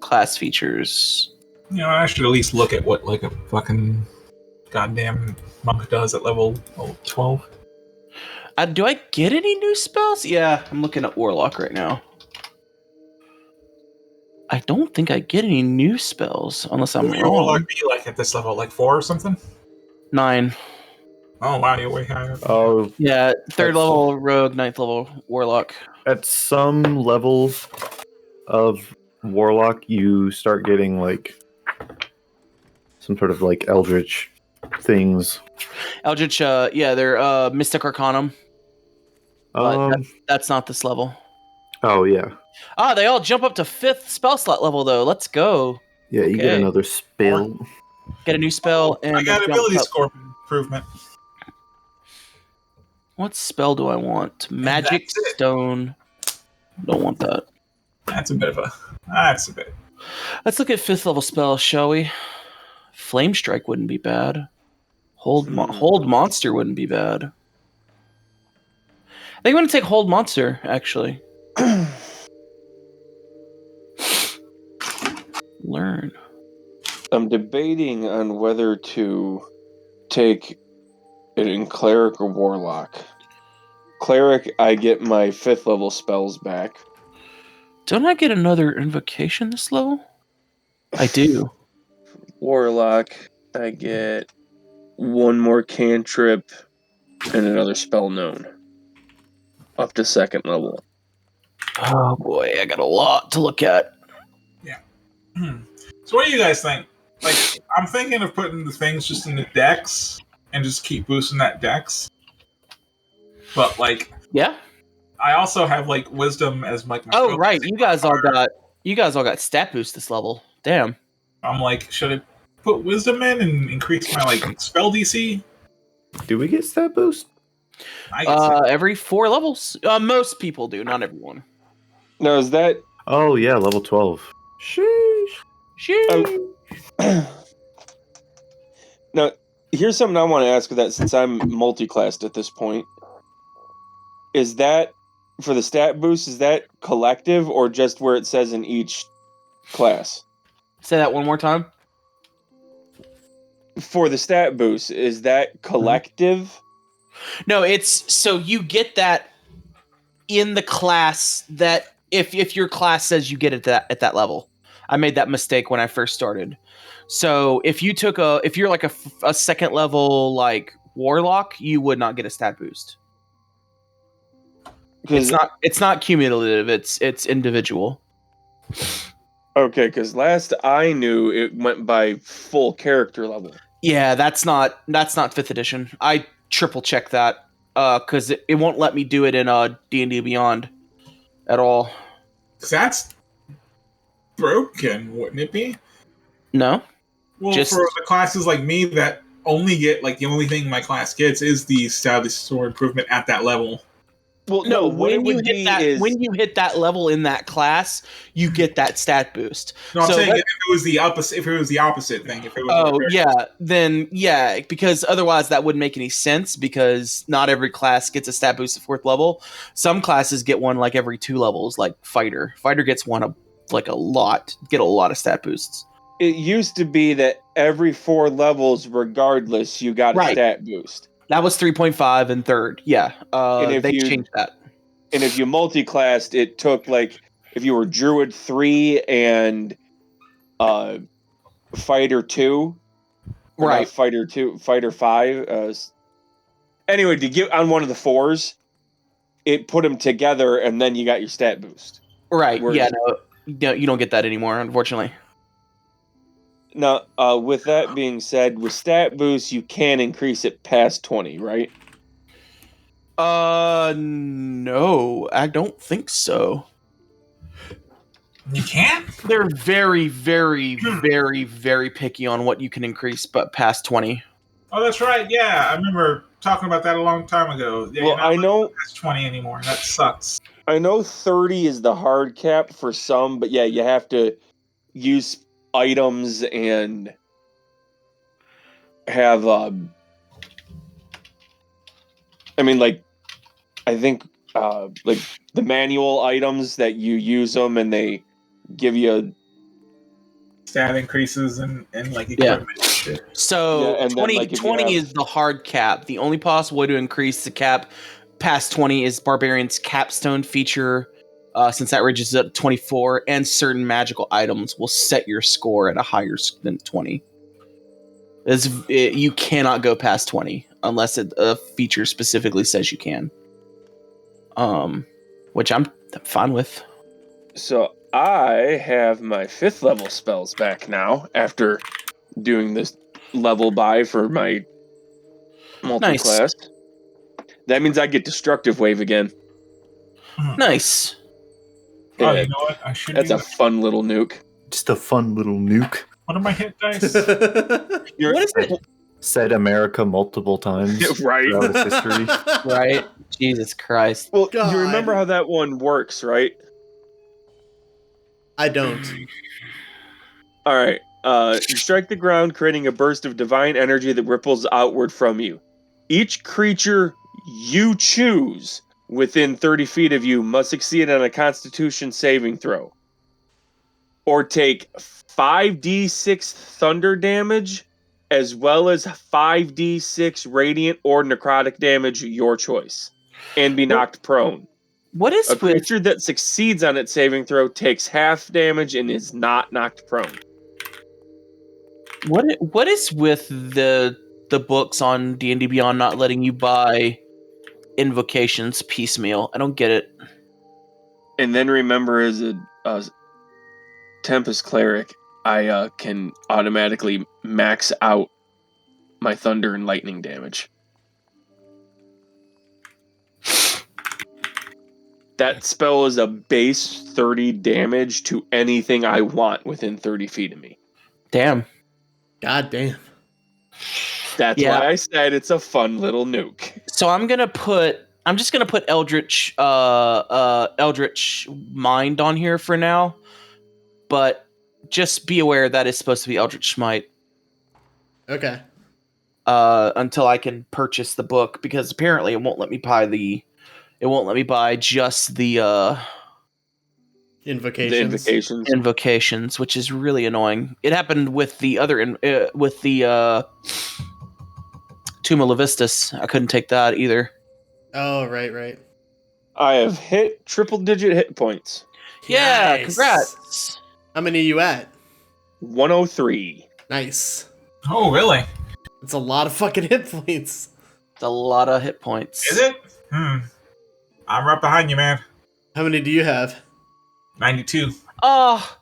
class features. You know, I should at least look at what, like, a fucking goddamn monk does at level 12. Do I get any new spells? Yeah, I'm looking at warlock right now. I don't think I get any new spells unless I'm What would your warlock wrong. be like at this level? Like 4 or something? 9. Oh, wow, you're way higher. Oh, Yeah, 3rd That's- level rogue, 9th level warlock. at some levels of Warlock, you start getting, like, some sort of, like, eldritch things. Eldritch, yeah, they're Mystic Arcanum. But that's not this level. Oh, yeah. Ah, they all jump up to 5th spell slot level, though. Let's go. Yeah, you get Okay. another spell. Get a new spell and I got jump ability up. score improvement. What spell do I want? Magic that's it. Stone. Don't want that. That's a bit. Let's look at 5th level spells, shall we? Flame Strike wouldn't be bad. Hold Monster wouldn't be bad. I think I'm going to take Hold Monster, actually. Learn. I'm debating on whether to take it in Cleric or Warlock. Cleric, I get my 5th level spells back. Don't I get another invocation this level? I do. Warlock, I get one more cantrip and another spell known. up to second level. Oh boy, I got a lot to look at. So what do you guys think? Like, I'm thinking of putting the things just in the dex and just keep boosting that dex. But like, Yeah. I also have like wisdom as like my Oh focus. right, you guys all got stat boost this level. Damn. I'm like, should I put wisdom in and increase my like spell DC? Do we get stat boost? I guess Every 4 levels. Most people do, not everyone. Now, is that... Oh yeah, level 12. Sheesh. Now, here's something I want to ask with that, since I'm multi-classed at this point. Is that, for the stat boost, is that collective or just where it says in each class? Say that one more time. For the stat boost, is that collective? No, it's so you get that in the class that if your class says you get it at that level. I made that mistake when I first started. So if you're like a second level like warlock, you would not get a stat boost. It's not cumulative. It's individual. Okay, because last I knew, it went by full character level. Yeah, that's not 5th edition. I triple check that because it won't let me do it in D&D Beyond at all. that's broken, wouldn't it be? No. Well, Just- for the classes like me that only get like the only thing my class gets is the status or improvement at that level. Well, No, what it when you would hit be that is... when you hit that level in that class, you get that stat boost. No, I'm So saying that- if it was the opposite. If it was the opposite thing, if it was Oh yeah, then yeah, because otherwise that wouldn't make any sense because not every class gets a stat boost at 4th level. Some classes get one like every 2 levels, like fighter. Fighter gets one get a lot of stat boosts. It used to be that every 4 levels, regardless, you got a Right. stat boost. That was 3.5 and 3rd. Yeah, And if they you- changed that. And if you multi-classed, it took like, if you were Druid 3 and Fighter 2, or not Right. Fighter 2, Fighter 5. Anyway, to get on one of the 4s, it put them together, and then you got your stat boost. Right. Whereas- Yeah. No, you don't get that anymore, unfortunately. Now, with that being said, with stat boost, you can increase it past 20, right? No, I don't think so. You can't. They're very, very, very, very picky on what you can increase, but past 20. Oh, that's right. Yeah, I remember talking about that a long time ago. Yeah, Well, I know that's 20 anymore. That sucks. 30 is the hard cap for some, but yeah, you have to use items and have I think like the manual items that you use them and they give you Stat increases and like equipment and shit. So Yeah, and then, 20, like, if you 20 have- is the hard cap. The only possible way to increase the cap past 20 is Barbarian's Capstone feature, since that reaches up to 24, and certain magical items will set your score at a higher than 20. You cannot go past 20 unless a feature specifically says you can. Which I'm fine with. So I have my 5th level spells back now after doing this level buy for my multi-class. That means I get Destructive Wave again. Nice. Oh, Yeah, you know what? I should. that's a fun little nuke. Just a fun little nuke. What are my hit dice? What is it? Said America multiple times Right. throughout its history. Right? Jesus Christ. Well, God. you remember how that one works, right? I don't. All right. You strike the ground, creating a burst of divine energy that ripples outward from you. Each creature you choose within 30 feet of you must succeed on a Constitution saving throw, or take 5d6 thunder damage, as well as 5d6 radiant or necrotic damage, your choice, and be knocked prone. What is A with creature that succeeds on its saving throw takes half damage and is not knocked prone. what is with the books on D&D Beyond not letting you buy invocations piecemeal. I don't get it. And then remember, as a Tempest Cleric, I can automatically max out my thunder and lightning damage. That spell is a base 30 damage to anything I want within 30 feet of me. Damn. God damn. That's why I said it's a fun little nuke. So I'm just gonna put Eldritch Mind on here for now, but just be aware that is supposed to be Eldritch Smite. Okay. Until I can purchase the book, because apparently it won't let me buy just the invocations, which is really annoying. It happened with the other Tomb of Levistus. I couldn't take that either. Oh, right. I have hit triple-digit hit points. Yeah, Nice. congrats. How many are you at? 103. Nice. Oh, really? It's a lot of fucking hit points. It's a lot of hit points. Is it? I'm right behind you, man. How many do you have? 92. Not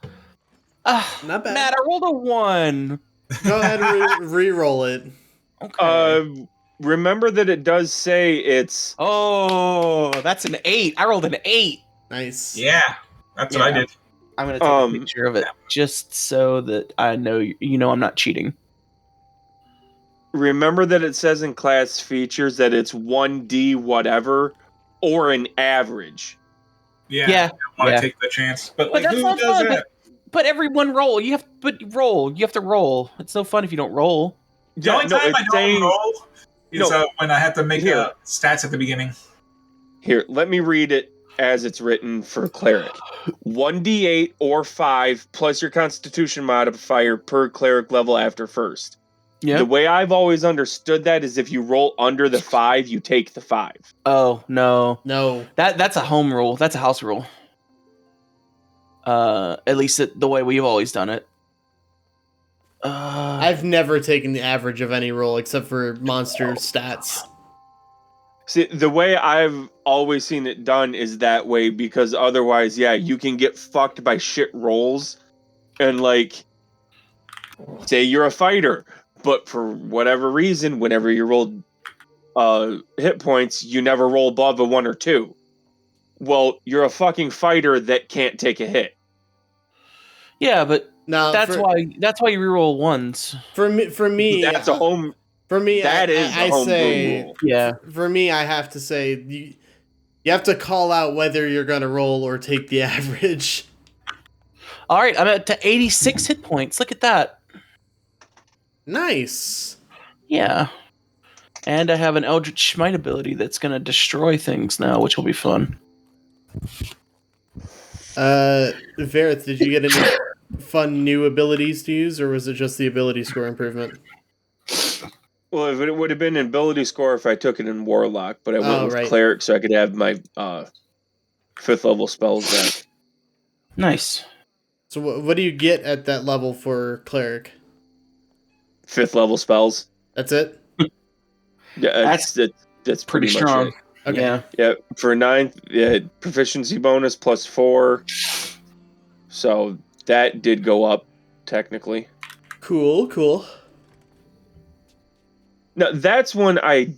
bad. Matt, I rolled a 1. Go ahead and re-roll it. Okay. Remember that it does say it's... Oh, that's an 8. I rolled an 8. Nice. Yeah, that's what I did. I'm going to take a picture of it just so that I know I'm not cheating. Remember that it says in class features that it's 1d whatever or an average. Yeah. I don't want to take the chance. But that's who not does fun. that? But everyone roll. You have to roll. It's no fun if you don't roll. The only time I don't roll is when I have to make stats at the beginning. Here, let me read it as it's written for cleric. 1d8 or 5 plus your constitution modifier per cleric level after first. Yeah. The way I've always understood that is if you roll under the 5, you take the 5. Oh, no. No. That's a home rule. That's a house rule. At least the way we've always done it. I've never taken the average of any roll except for monster stats. See, the way I've always seen it done is that way, because otherwise, you can get fucked by shit rolls. And, say you're a fighter, but for whatever reason, whenever you roll hit points, you never roll above a 1 or 2. Well, you're a fucking fighter that can't take a hit. Yeah, but no, that's why you reroll ones. For me, that's a home. For me, I say rule. Yeah. For me, I have to say you have to call out whether you're gonna roll or take the average. All right, I'm at to 86 hit points. Look at that. Nice. Yeah. And I have an Eldritch Smite ability that's going to destroy things now, which will be fun. Varroth, did you get any fun new abilities to use, or was it just the ability score improvement? Well, if it would have been an ability score if I took it in Warlock, but I went with Cleric so I could have my 5th level spells back. Nice. So what do you get at that level for Cleric? 5th level spells. That's it? Yeah, that's pretty strong. Much it. Okay. Yeah, for 9th, proficiency bonus plus 4. So that did go up, technically. Cool. Now, that's one I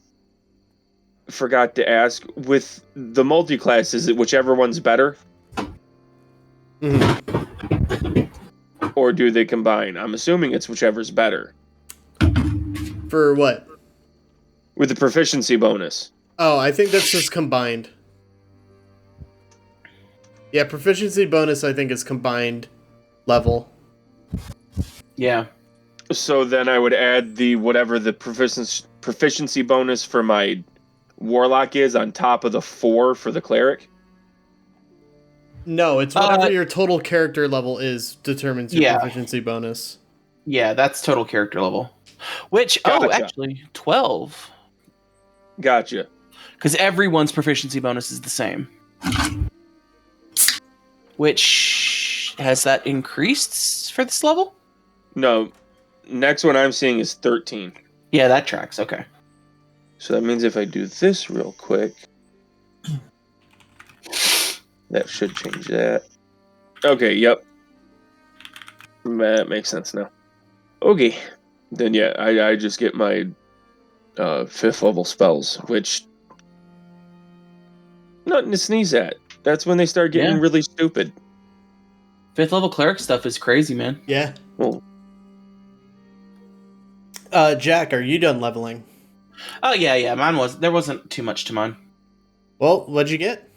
forgot to ask. With the multi-class, is it whichever one's better? Mm-hmm. Or do they combine? I'm assuming it's whichever's better. For what? With the proficiency bonus. Oh, I think that's just combined. Yeah, proficiency bonus I think is combined level. Yeah. So then I would add the whatever the proficiency bonus for my Warlock is on top of the 4 for the Cleric? No, it's whatever your total character level is determines your proficiency bonus. Yeah, that's total character level. Which, actually, 12. Gotcha. Because everyone's proficiency bonus is the same. Which, has that increased for this level? No. Next one I'm seeing is 13. Yeah, that tracks. Okay. So that means if I do this real quick, That should change that. Okay, yep. That makes sense now. Okay. Then yeah, I just get my 5th level spells, which nothing to sneeze at. That's when they start getting really stupid. 5th level cleric stuff is crazy, man. Yeah. Well, Jack, are you done leveling? Oh yeah. There wasn't too much to mine. Well, what'd you get?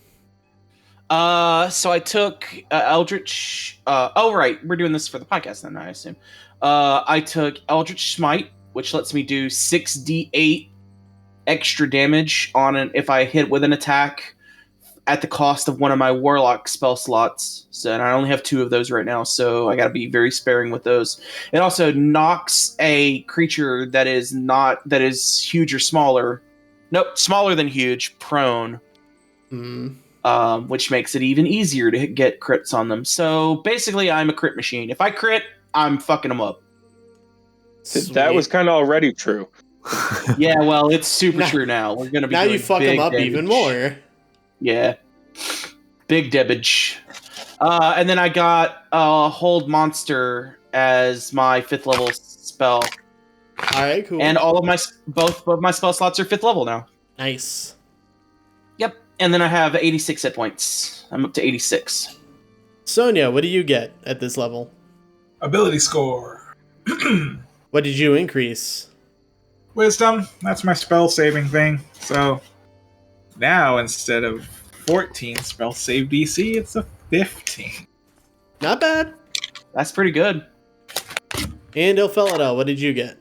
So I took Eldritch. Oh right, we're doing this for the podcast then, I assume. I took Eldritch Smite, which lets me do 6d8 extra damage on an if I hit with an attack at the cost of one of my Warlock spell slots. So, and I only have 2 of those right now, so I got to be very sparing with those. It also knocks a creature that is huge or smaller. Nope, smaller than huge, prone. Which makes it even easier to get crits on them. So basically, I'm a crit machine. If I crit, I'm fucking them up. Sweet. that was kind of already true. Yeah, well, it's super true now. We're gonna be now doing you fuck them big up damage. even more. Yeah, big damage. And then I got Hold Monster as my 5th level spell. All right, cool. And all of my both of my spell slots are 5th level now. Nice. Yep. And then I have 86 hit points. I'm up to 86. Sonia, what do you get at this level? Ability score. What did you increase? Wisdom. That's my spell saving thing. So now instead of 14 spell save DC, it's a 15. Not bad. That's pretty good. And Ilphelodel, what did you get?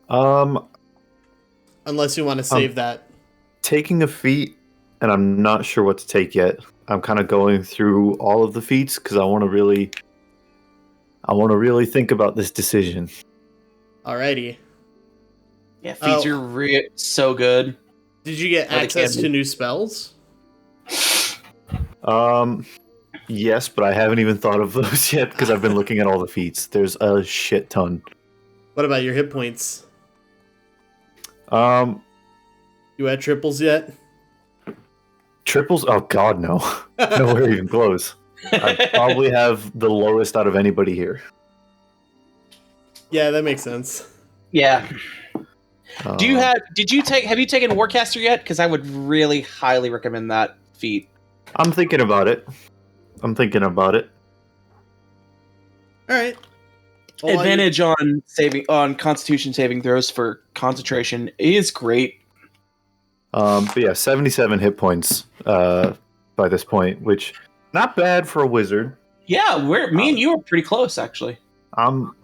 Unless you want to save that. Taking a feat, and I'm not sure what to take yet. I'm kind of going through all of the feats because I want to really think about this decision. Alrighty. Yeah, feats are so good. Did you get access to new spells? Yes, but I haven't even thought of those yet because I've been looking at all the feats. There's a shit ton. What about your hit points? You had triples yet? Triples? Oh god, no. Nowhere even close. I probably have the lowest out of anybody here. Yeah, that makes sense. Yeah. Have you taken Warcaster yet? Because I would really highly recommend that feat. I'm thinking about it. Alright. Well, Advantage on Constitution saving throws for concentration is great. But yeah, 77 hit points by this point, which not bad for a wizard. Yeah, me and you are pretty close actually. I'm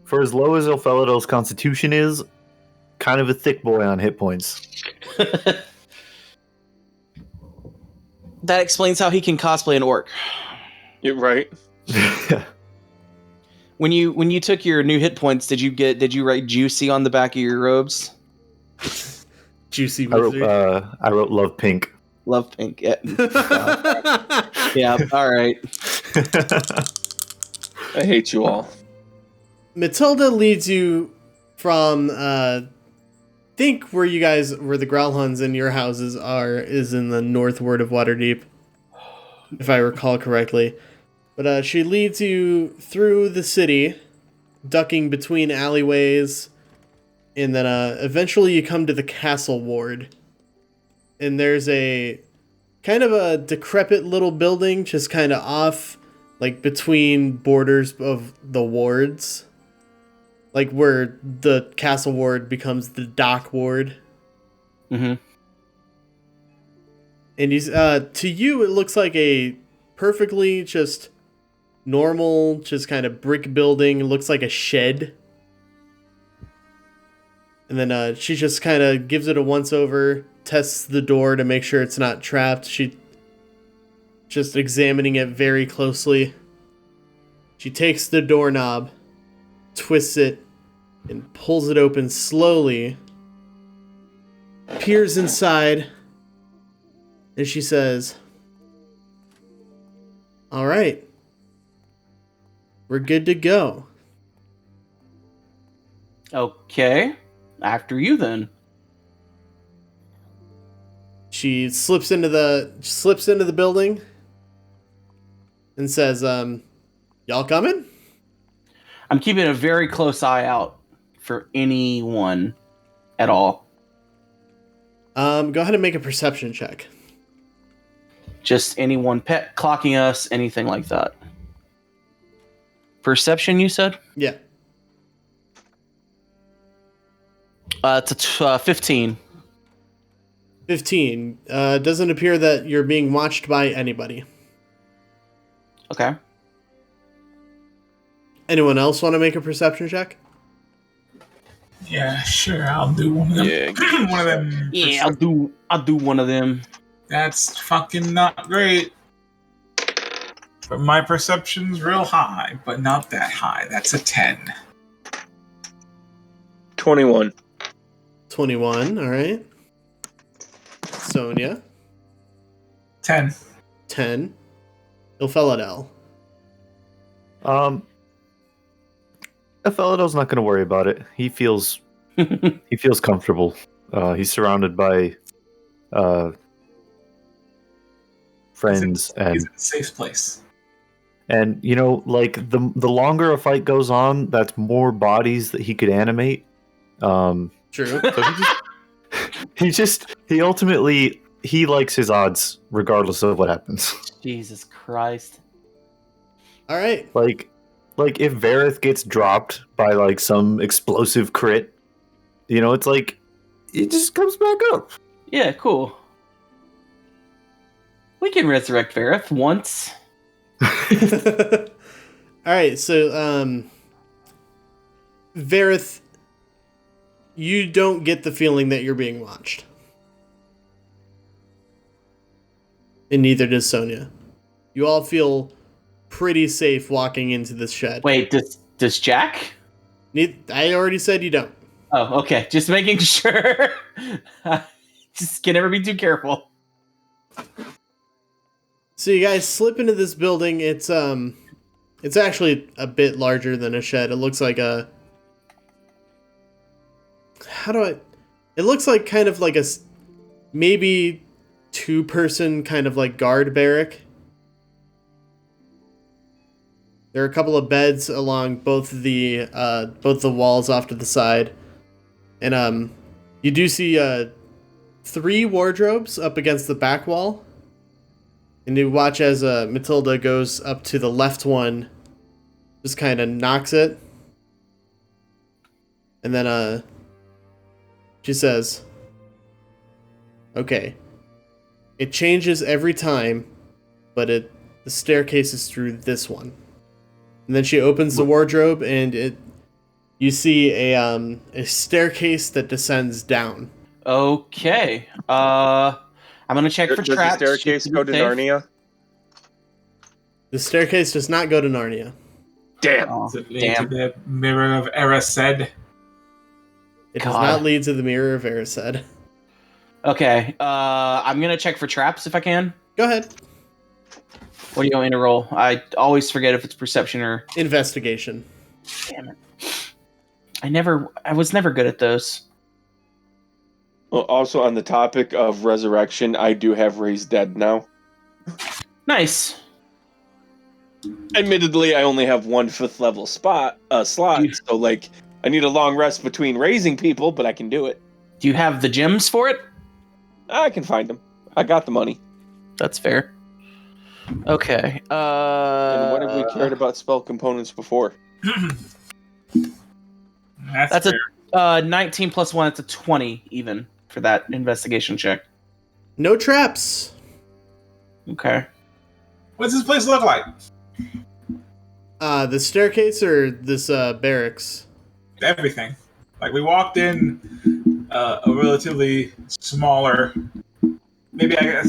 for as low as Ilphelodel's constitution is, kind of a thick boy on hit points. That explains how he can cosplay an orc. You're right. When you took your new hit points, did you write juicy on the back of your robes? Juicy wizard. I wrote love pink. Love pink. Yeah. Yeah. All right. I hate you all. Matilda leads you from think where the Gralhunds and your houses is in the northward of Waterdeep, if I recall correctly. But she leads you through the city, ducking between alleyways, and then eventually you come to the castle ward. And there's a kind of a decrepit little building just kind of off, like between borders of the wards. Like where the castle ward becomes the dock ward. Mm-hmm. And to you, it looks like a perfectly just normal, just kind of brick building. It looks like a shed. And then she just kind of gives it a once-over, tests the door to make sure it's not trapped. She just examining it very closely. She takes the doorknob, twists it, and pulls it open slowly. Peers inside, and she says, "All right, we're good to go." Okay. After you then. She slips into the building and says, "Y'all coming?" I'm keeping a very close eye out for anyone at all. Go ahead and make a perception check. Just anyone pet clocking us, anything like that. Perception, you said? Yeah. It's a 15. 15. Doesn't appear that you're being watched by anybody. Okay. Anyone else want to make a perception check? Yeah, sure. I'll do one of them. Yeah. One of them. Yeah, I'll do one of them. That's fucking not great. But my perception's real high, but not that high. That's a 10. 21. 21, alright. Sonia, 10. 10. Ilphelodel. Ilpheledel's not going to worry about it. He feels comfortable. He's surrounded by friends He's in a safe place. and you know, like the longer a fight goes on, that's more bodies that he could animate. True. So he ultimately likes his odds regardless of what happens. Jesus Christ. Alright. Like if Varroth gets dropped by like some explosive crit, you know, it's like it just comes back up. Yeah, cool. We can resurrect Varroth once. Alright, so, Varroth, you don't get the feeling that you're being watched. And neither does Sonia. You all feel pretty safe walking into this shed. Wait, does Jack? I already said you don't. Oh, okay. Just making sure. Just can never be too careful. So you guys slip into this building. It's actually a bit larger than a shed. It looks like it looks like kind of like a maybe 2-person kind of like guard barrack. There are a couple of beds along both the walls off to the side. And you do see 3 wardrobes up against the back wall. And you watch as Matilda goes up to the left one, just kind of knocks it. And then she says, "Okay, it changes every time, but the staircase is through this one." And then she opens the wardrobe, and you see a staircase that descends down. Okay. I'm gonna check for Does traps. the staircase go to Narnia? The staircase does not go to Narnia. Damn. Oh, Does it lead damn. to the Mirror of Erised? It does God. not lead to the Mirror of Erised. Okay. I'm gonna check for traps if I can. Go ahead. What do you want me to roll? I always forget if it's perception or. Investigation. Damn it. I was never good at those. Well, also on the topic of resurrection, I do have raised dead now. Nice. Admittedly, I only have 1 5th level slot, so like I need a long rest between raising people, but I can do it. Do you have the gems for it? I can find them. I got the money. That's fair. Okay. And what have we cared about spell components before? That's That's fair. 19 plus 1. It's a 20 even for that investigation check. No traps. Okay. What's this place look like? The staircase or this barracks? Everything. Like we walked in a relatively smaller. Maybe I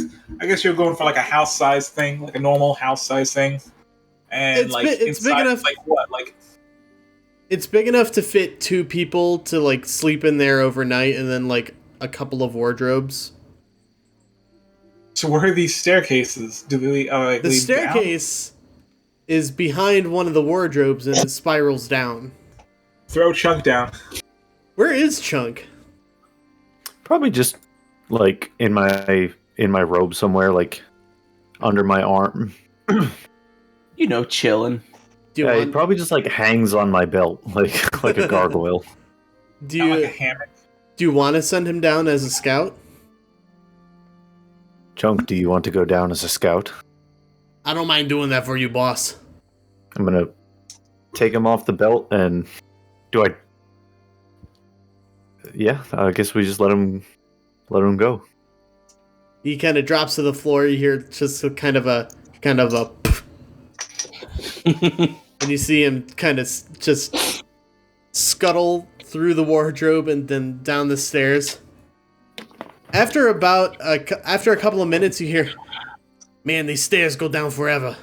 guess you're going for like a house size thing, like a normal house size thing, and It's like it's big inside, enough. like what? Like It's big enough to fit 2 people to like sleep in there overnight, and then like a couple of wardrobes. so where are these staircases? Do they The lead staircase is behind one of the wardrobes, and it spirals down. down? Throw Chunk down. Where is Chunk? Probably just like in my in my robe somewhere, like under my arm. Chilling. It probably just like hangs on my belt, like a gargoyle. Do Not like a you hammock. do you want to send him down as a scout? Chunk, do you want to go down as a scout? I don't mind doing that for you, boss. I'm gonna take him off the belt and yeah, I guess we just let him go. He kind of drops to the floor. You hear just a kind of a and you see him kind of just scuttle through the wardrobe and then down the stairs. After a couple of minutes, you hear, "Man, these stairs go down forever."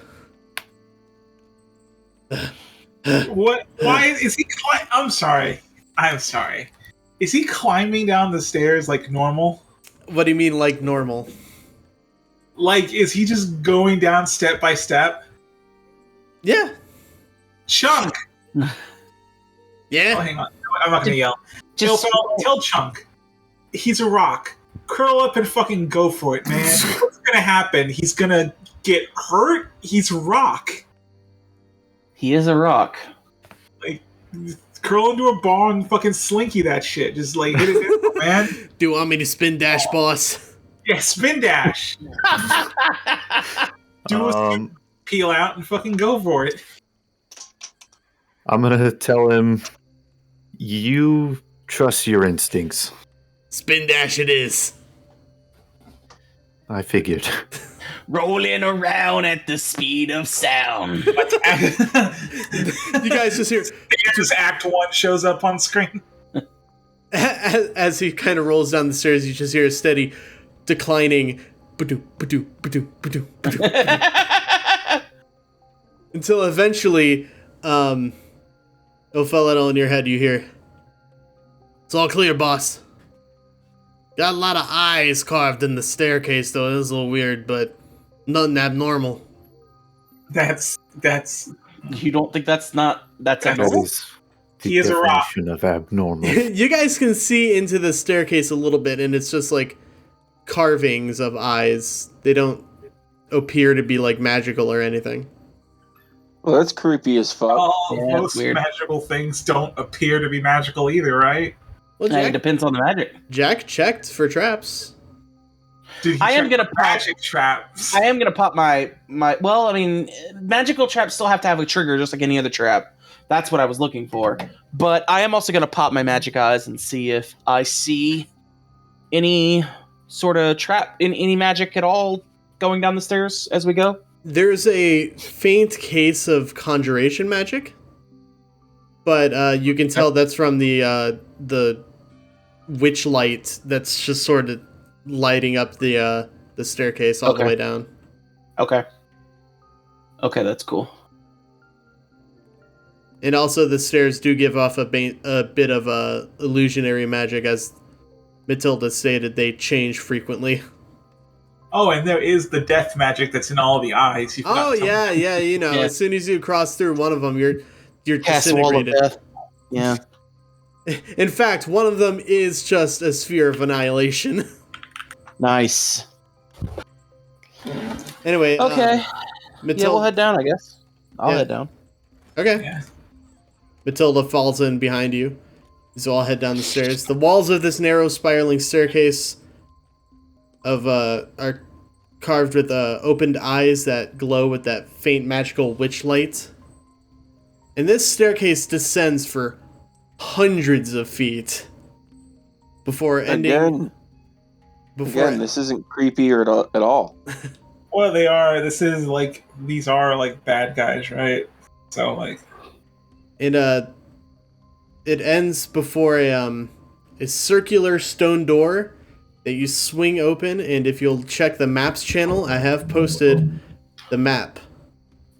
What? Why is he? I'm sorry. Is he climbing down the stairs like normal? What do you mean, like normal? Like, is he just going down step by step? Yeah. Chunk. Yeah. Oh, hang on. I'm not gonna yell. Just Tell Chunk. He's a rock. Curl up and fucking go for it, man. What's gonna happen? He's gonna get hurt? He's rock. he is a rock. Like, curl into a ball and fucking slinky that shit. Just like hit it down, man. Do you want me to spin dash, boss? Yeah, spin dash. Do a spin, peel out and fucking go for it. I'm gonna tell him, you trust your instincts. Spin dash it is. I figured. Rolling around at the speed of sound. You guys just hear Just Act 1 shows up on screen. as he kind of rolls down the stairs. You just hear a steady declining ba-doo, ba-doo, ba-doo, ba-doo, ba-doo, ba-doo. Until eventually, Ilphelodel in your head, you hear, "It's all clear, boss. Got a lot of eyes carved in the staircase, though. It is a little weird, but nothing abnormal." That's You don't think that's That abnormal? is the He is a rock. definition of abnormal. You guys can see into the staircase a little bit, and it's just like carvings of eyes. They don't appear to be like magical or anything. Well, that's creepy as fuck. Yeah, most weird. magical things don't appear to be magical either, right? Well, It Jack, depends on the magic. Jack checked for traps. Did he I am check gonna pop- magic traps. I am gonna pop my. Well, I mean, magical traps still have to have a trigger, just like any other trap. That's what I was looking for. But I am also gonna pop my magic eyes and see if I see any sort of trap in any magic at all going down the stairs as we go. There's a faint case of conjuration magic, but you can tell that's from the witch light that's just sort of lighting up the staircase all the Okay. way down. Okay. Okay, that's cool. And also, the stairs do give off a bit of illusionary magic, as Matilda stated. They change frequently. Oh, and there is the death magic that's in all the eyes. You forgot Oh to tell me. yeah, you know, Yeah. as soon as you cross through one of them, you're Cast a wall of disintegrated. death. Yeah. In fact, one of them is just a sphere of annihilation. Nice. Anyway, Okay. Matilda. Yeah, we'll head down, I guess. I'll Yeah. head down. Okay. Yeah. Matilda falls in behind you. So I'll head down the stairs. The walls of this narrow spiraling staircase are carved with opened eyes that glow with that faint magical witch light. And this staircase descends for hundreds of feet before ending. Again, this isn't creepy or at all. Well, they are. These are like bad guys, right? So like, And it ends before a circular stone door that you swing open, and if you'll check the maps channel, I have posted the map.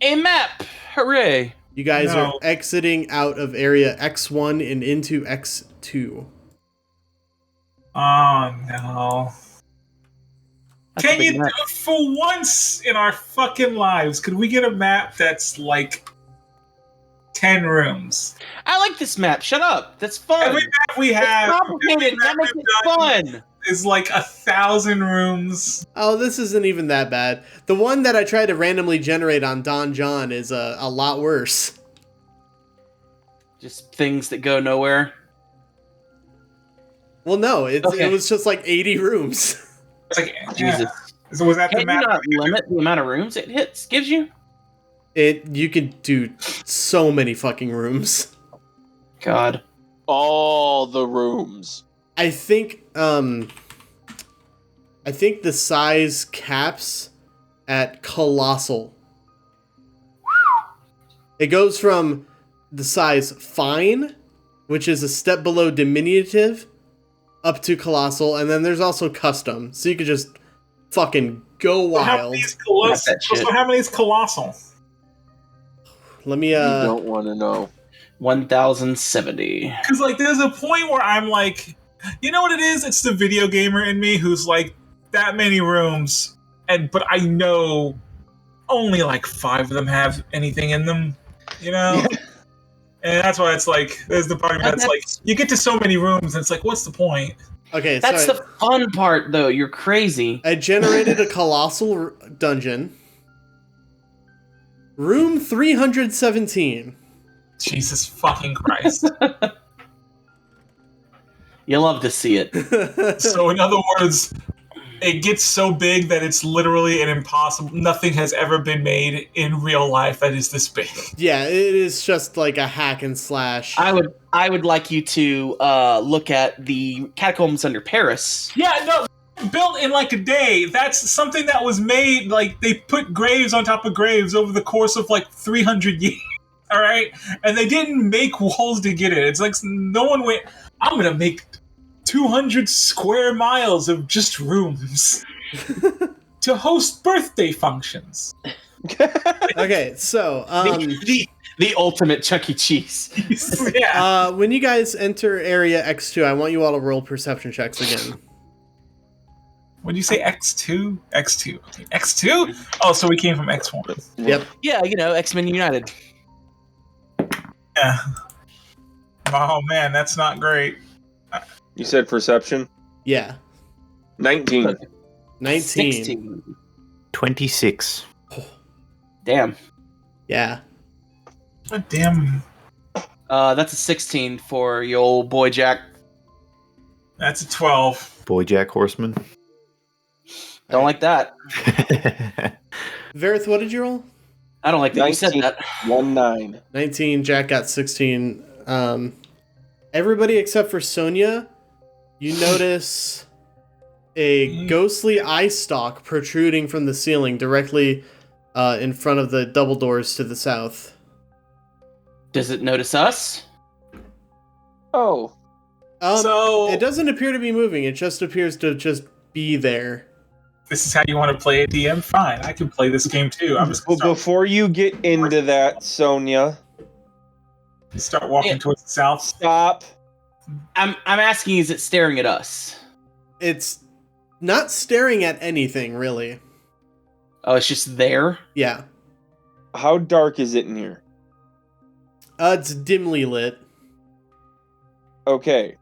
A map! Hooray! You guys No. are exiting out of area X1 and into X2. oh no. That's a Can big you, map. for once in our fucking lives, could we get a map that's like 10 rooms? I like this map. Shut up. That's fun. Every map we have, It's complicated. every That map makes we've it done- fun. is like 1,000 rooms. Oh, this isn't even that bad. The one that I tried to randomly generate on Don John is a lot worse. Just things that go nowhere. Well, no, Okay. it was just like 80 rooms. It's like, Jesus. yeah. So was that the Can you map? not limit the amount of rooms it gives you? You can do so many fucking rooms. God. All the rooms. I think the size caps at colossal. It goes from the size fine, which is a step below diminutive, up to colossal, and then there's also custom. So you could just fucking go So how wild. many is colossal? That shit. So how many is colossal? Let me You don't want to know. 1,070. Because like, there's a point where I'm like, you know what it is? It's the video gamer in me who's like, that many rooms, but I know only like 5 of them have anything in them. You know. Yeah. And that's why it's like, there's the part of me that's like, you get to so many rooms, and it's like, what's the point? Okay, That's sorry. the fun part, though. You're crazy. I generated a colossal dungeon. Room 317. Jesus fucking Christ. You love to see it. So in other words, it gets so big that it's literally an impossible. Nothing has ever been made in real life that is this big. Yeah, it is just like a hack and slash. I would like you to look at the catacombs under Paris. Yeah, no, built in like a day. That's something that was made, like, they put graves on top of graves over the course of like 300 years. All right? And they didn't make walls to get it. It's like no one went, I'm going to make 200 square miles of just rooms to host birthday functions. Okay, so The ultimate Chuck E. Cheese. Yeah. when you guys enter area X2, I want you all to roll perception checks again. When you say X2? X2. Okay, X2? Oh, so we came from X1. Yep. Yeah, X-Men United. Yeah. Oh man, that's not great. You said perception? Yeah. 19. 19. 16. 26. Damn. Yeah. God damn. That's a 16 for your old boy Jack. That's a 12. Boy Jack Horseman. Don't like that. Varroth, what did you roll? I don't like that you said 19. that. 1-9. 19. Jack got 16. Everybody except for Sonia, you notice a ghostly eye stalk protruding from the ceiling directly in front of the double doors to the south. Does it notice us? Oh. So It doesn't appear to be moving. It just appears to just be there. this is how you want to play a DM? Fine, I can play this game too. I'm just Well, gonna before you get into that, Sonia, start walking towards the south. stop. I'm asking, is it staring at us? It's not staring at anything, really. Oh, it's just there? Yeah. How dark is it in here? It's dimly lit. Okay.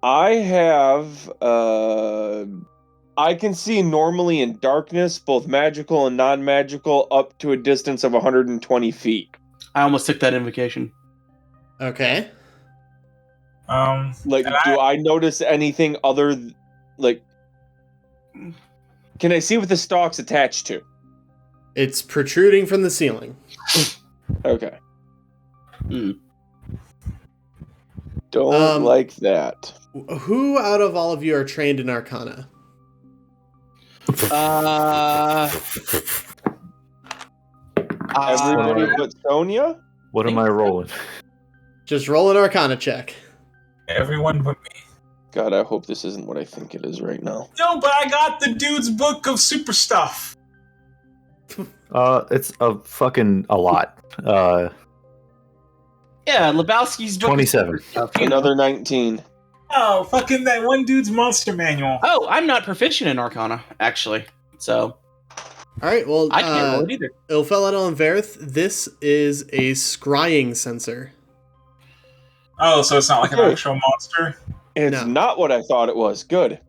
I have, I can see normally in darkness, both magical and non-magical, up to a distance of 120 feet. I almost took that invocation. Okay. Like, And do I notice anything other, like, can I see what the stalk's attached to? It's protruding from the ceiling. Okay. Hmm. Don't like that. Who out of all of you are trained in Arcana? Everybody but Sonia? What am I rolling? Just roll an Arcana check. everyone but me. God, I hope this isn't what I think it is right now. No, but I got the dude's book of super stuff. It's a lot. Yeah, Lebowski's book. 27. Another 19. Oh, fucking that one dude's monster manual. Oh, I'm not proficient in Arcana, actually. So, All right, well, I can't roll it either. Ilphelodel and Varroth, this is a scrying sensor. Oh, so it's not like an Okay. actual monster? It's No. not what I thought it was. Good.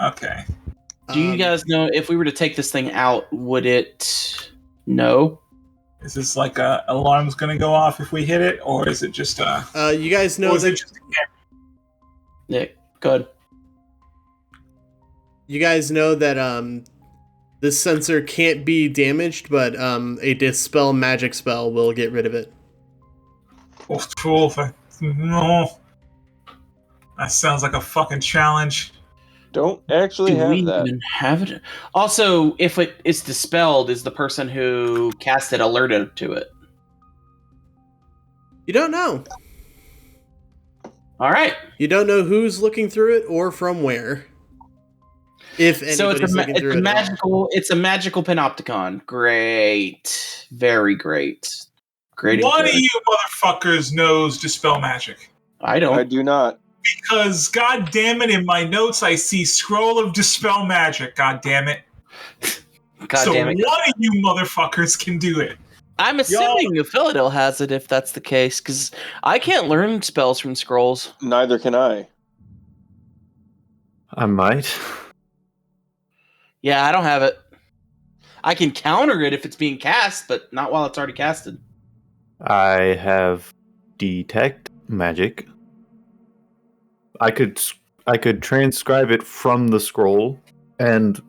Okay. Do you guys know if we were to take this thing out, would it know? Is this like a alarm's gonna go off if we hit it, or is it just a? You guys know Or is that it just a camera? Nick, good. you guys know that this sensor can't be damaged, but a dispel magic spell will get rid of it. No. That sounds like a fucking challenge. Don't actually Do have we that. even have it? Also, if it is dispelled, is the person who cast it alerted to it? You don't know. All right. You don't know who's looking through it or from where. If anybody's So it's looking through it. at all. it's a magical panopticon. Great. Very great. Great. One of you motherfuckers knows dispel magic. I I don't. do not. Because, god damn it, in my notes I see Scroll of Dispel Magic, god damn it. God So damn it. one of you motherfuckers can do it. I'm assuming Ilphelodel has it if that's the case, because I can't learn spells from scrolls. Neither can I. I might. Yeah, I don't have it. I can counter it if it's being cast, but not while it's already casted. I have detect magic. I could transcribe it from the scroll and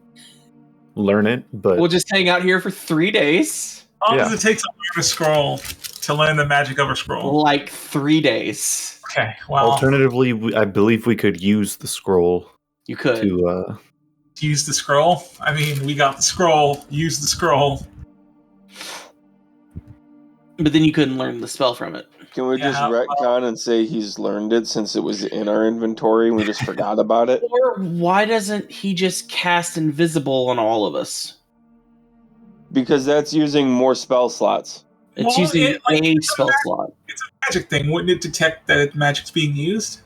learn it, but We'll just hang out here for 3 days. How long Yeah. does it take to learn a scroll to learn the magic of a scroll? Like 3 days. Okay, well, alternatively, I believe we could use the scroll You could. to. use the scroll. I mean, we got the scroll. Use the scroll. But then you couldn't learn the spell from it. Can we just retcon and say he's learned it since it was in our inventory and we just forgot about it? Or why doesn't he just cast invisible on all of us? Because that's using more spell slots. It's Well, using it, like, a spell slot. It's a magic thing. Wouldn't it detect that magic's being used?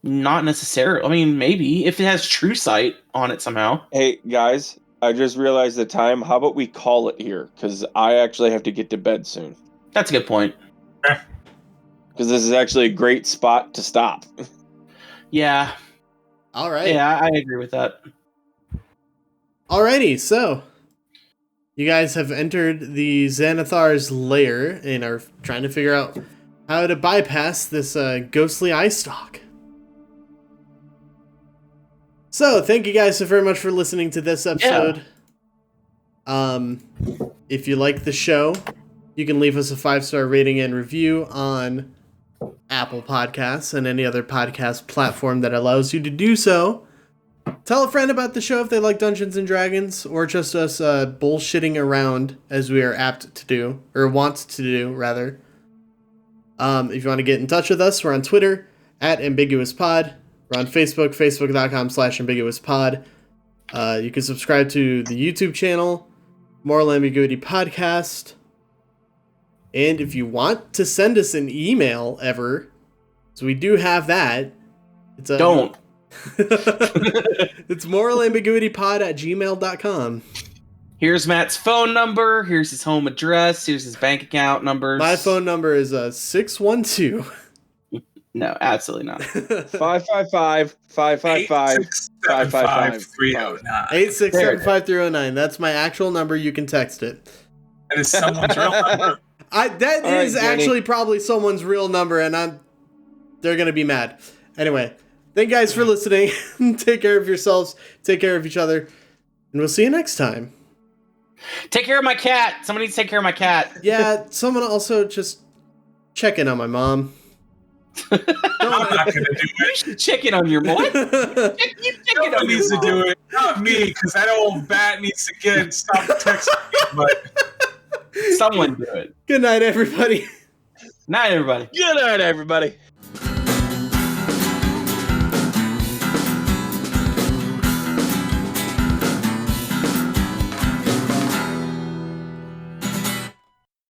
Not necessarily. I mean, maybe. If it has true sight on it somehow. Hey, guys, I just realized the time. How about we call it here? Because I actually have to get to bed soon. That's a good point. Because this is actually a great spot to stop. Yeah. All right. Yeah, I agree with that. Alrighty, so you guys have entered the Xanathar's lair and are trying to figure out how to bypass this ghostly eye stalk. So, thank you guys so very much for listening to this episode. If you like the show, you can leave us a 5-star rating and review on Apple Podcasts and any other podcast platform that allows you to do so. Tell a friend about the show if they like Dungeons and Dragons, or just us bullshitting around as we are apt to do, or want to do, rather. If you want to get in touch with us, we're on Twitter, @AmbiguousPod. We're on Facebook, facebook.com/AmbiguousPod. You can subscribe to the YouTube channel, Moral Ambiguity Podcast. And if you want to send us an email ever, so we do have that. It's Don't. It's moralambiguitypod@gmail.com. Here's Matt's phone number. Here's his home address. Here's his bank account numbers. My phone number is 612. No, absolutely not. 555 555 555 309. 8675309. That's my actual number. You can text it. That is someone's real number. That All right, is Jenny. actually probably someone's real number, and they're gonna be mad. Anyway, thank you guys for listening. Take care of yourselves. Take care of each other, and we'll see you next time. Take care of my cat. Somebody needs to take care of my cat. Yeah, someone also just check in on my mom. I'm not going to do it. Check in on your boy. All Someone needs to do it. Not me, because that old bat needs to stop texting me. But Someone do it. Good night, everybody. Night, everybody. Good night, everybody.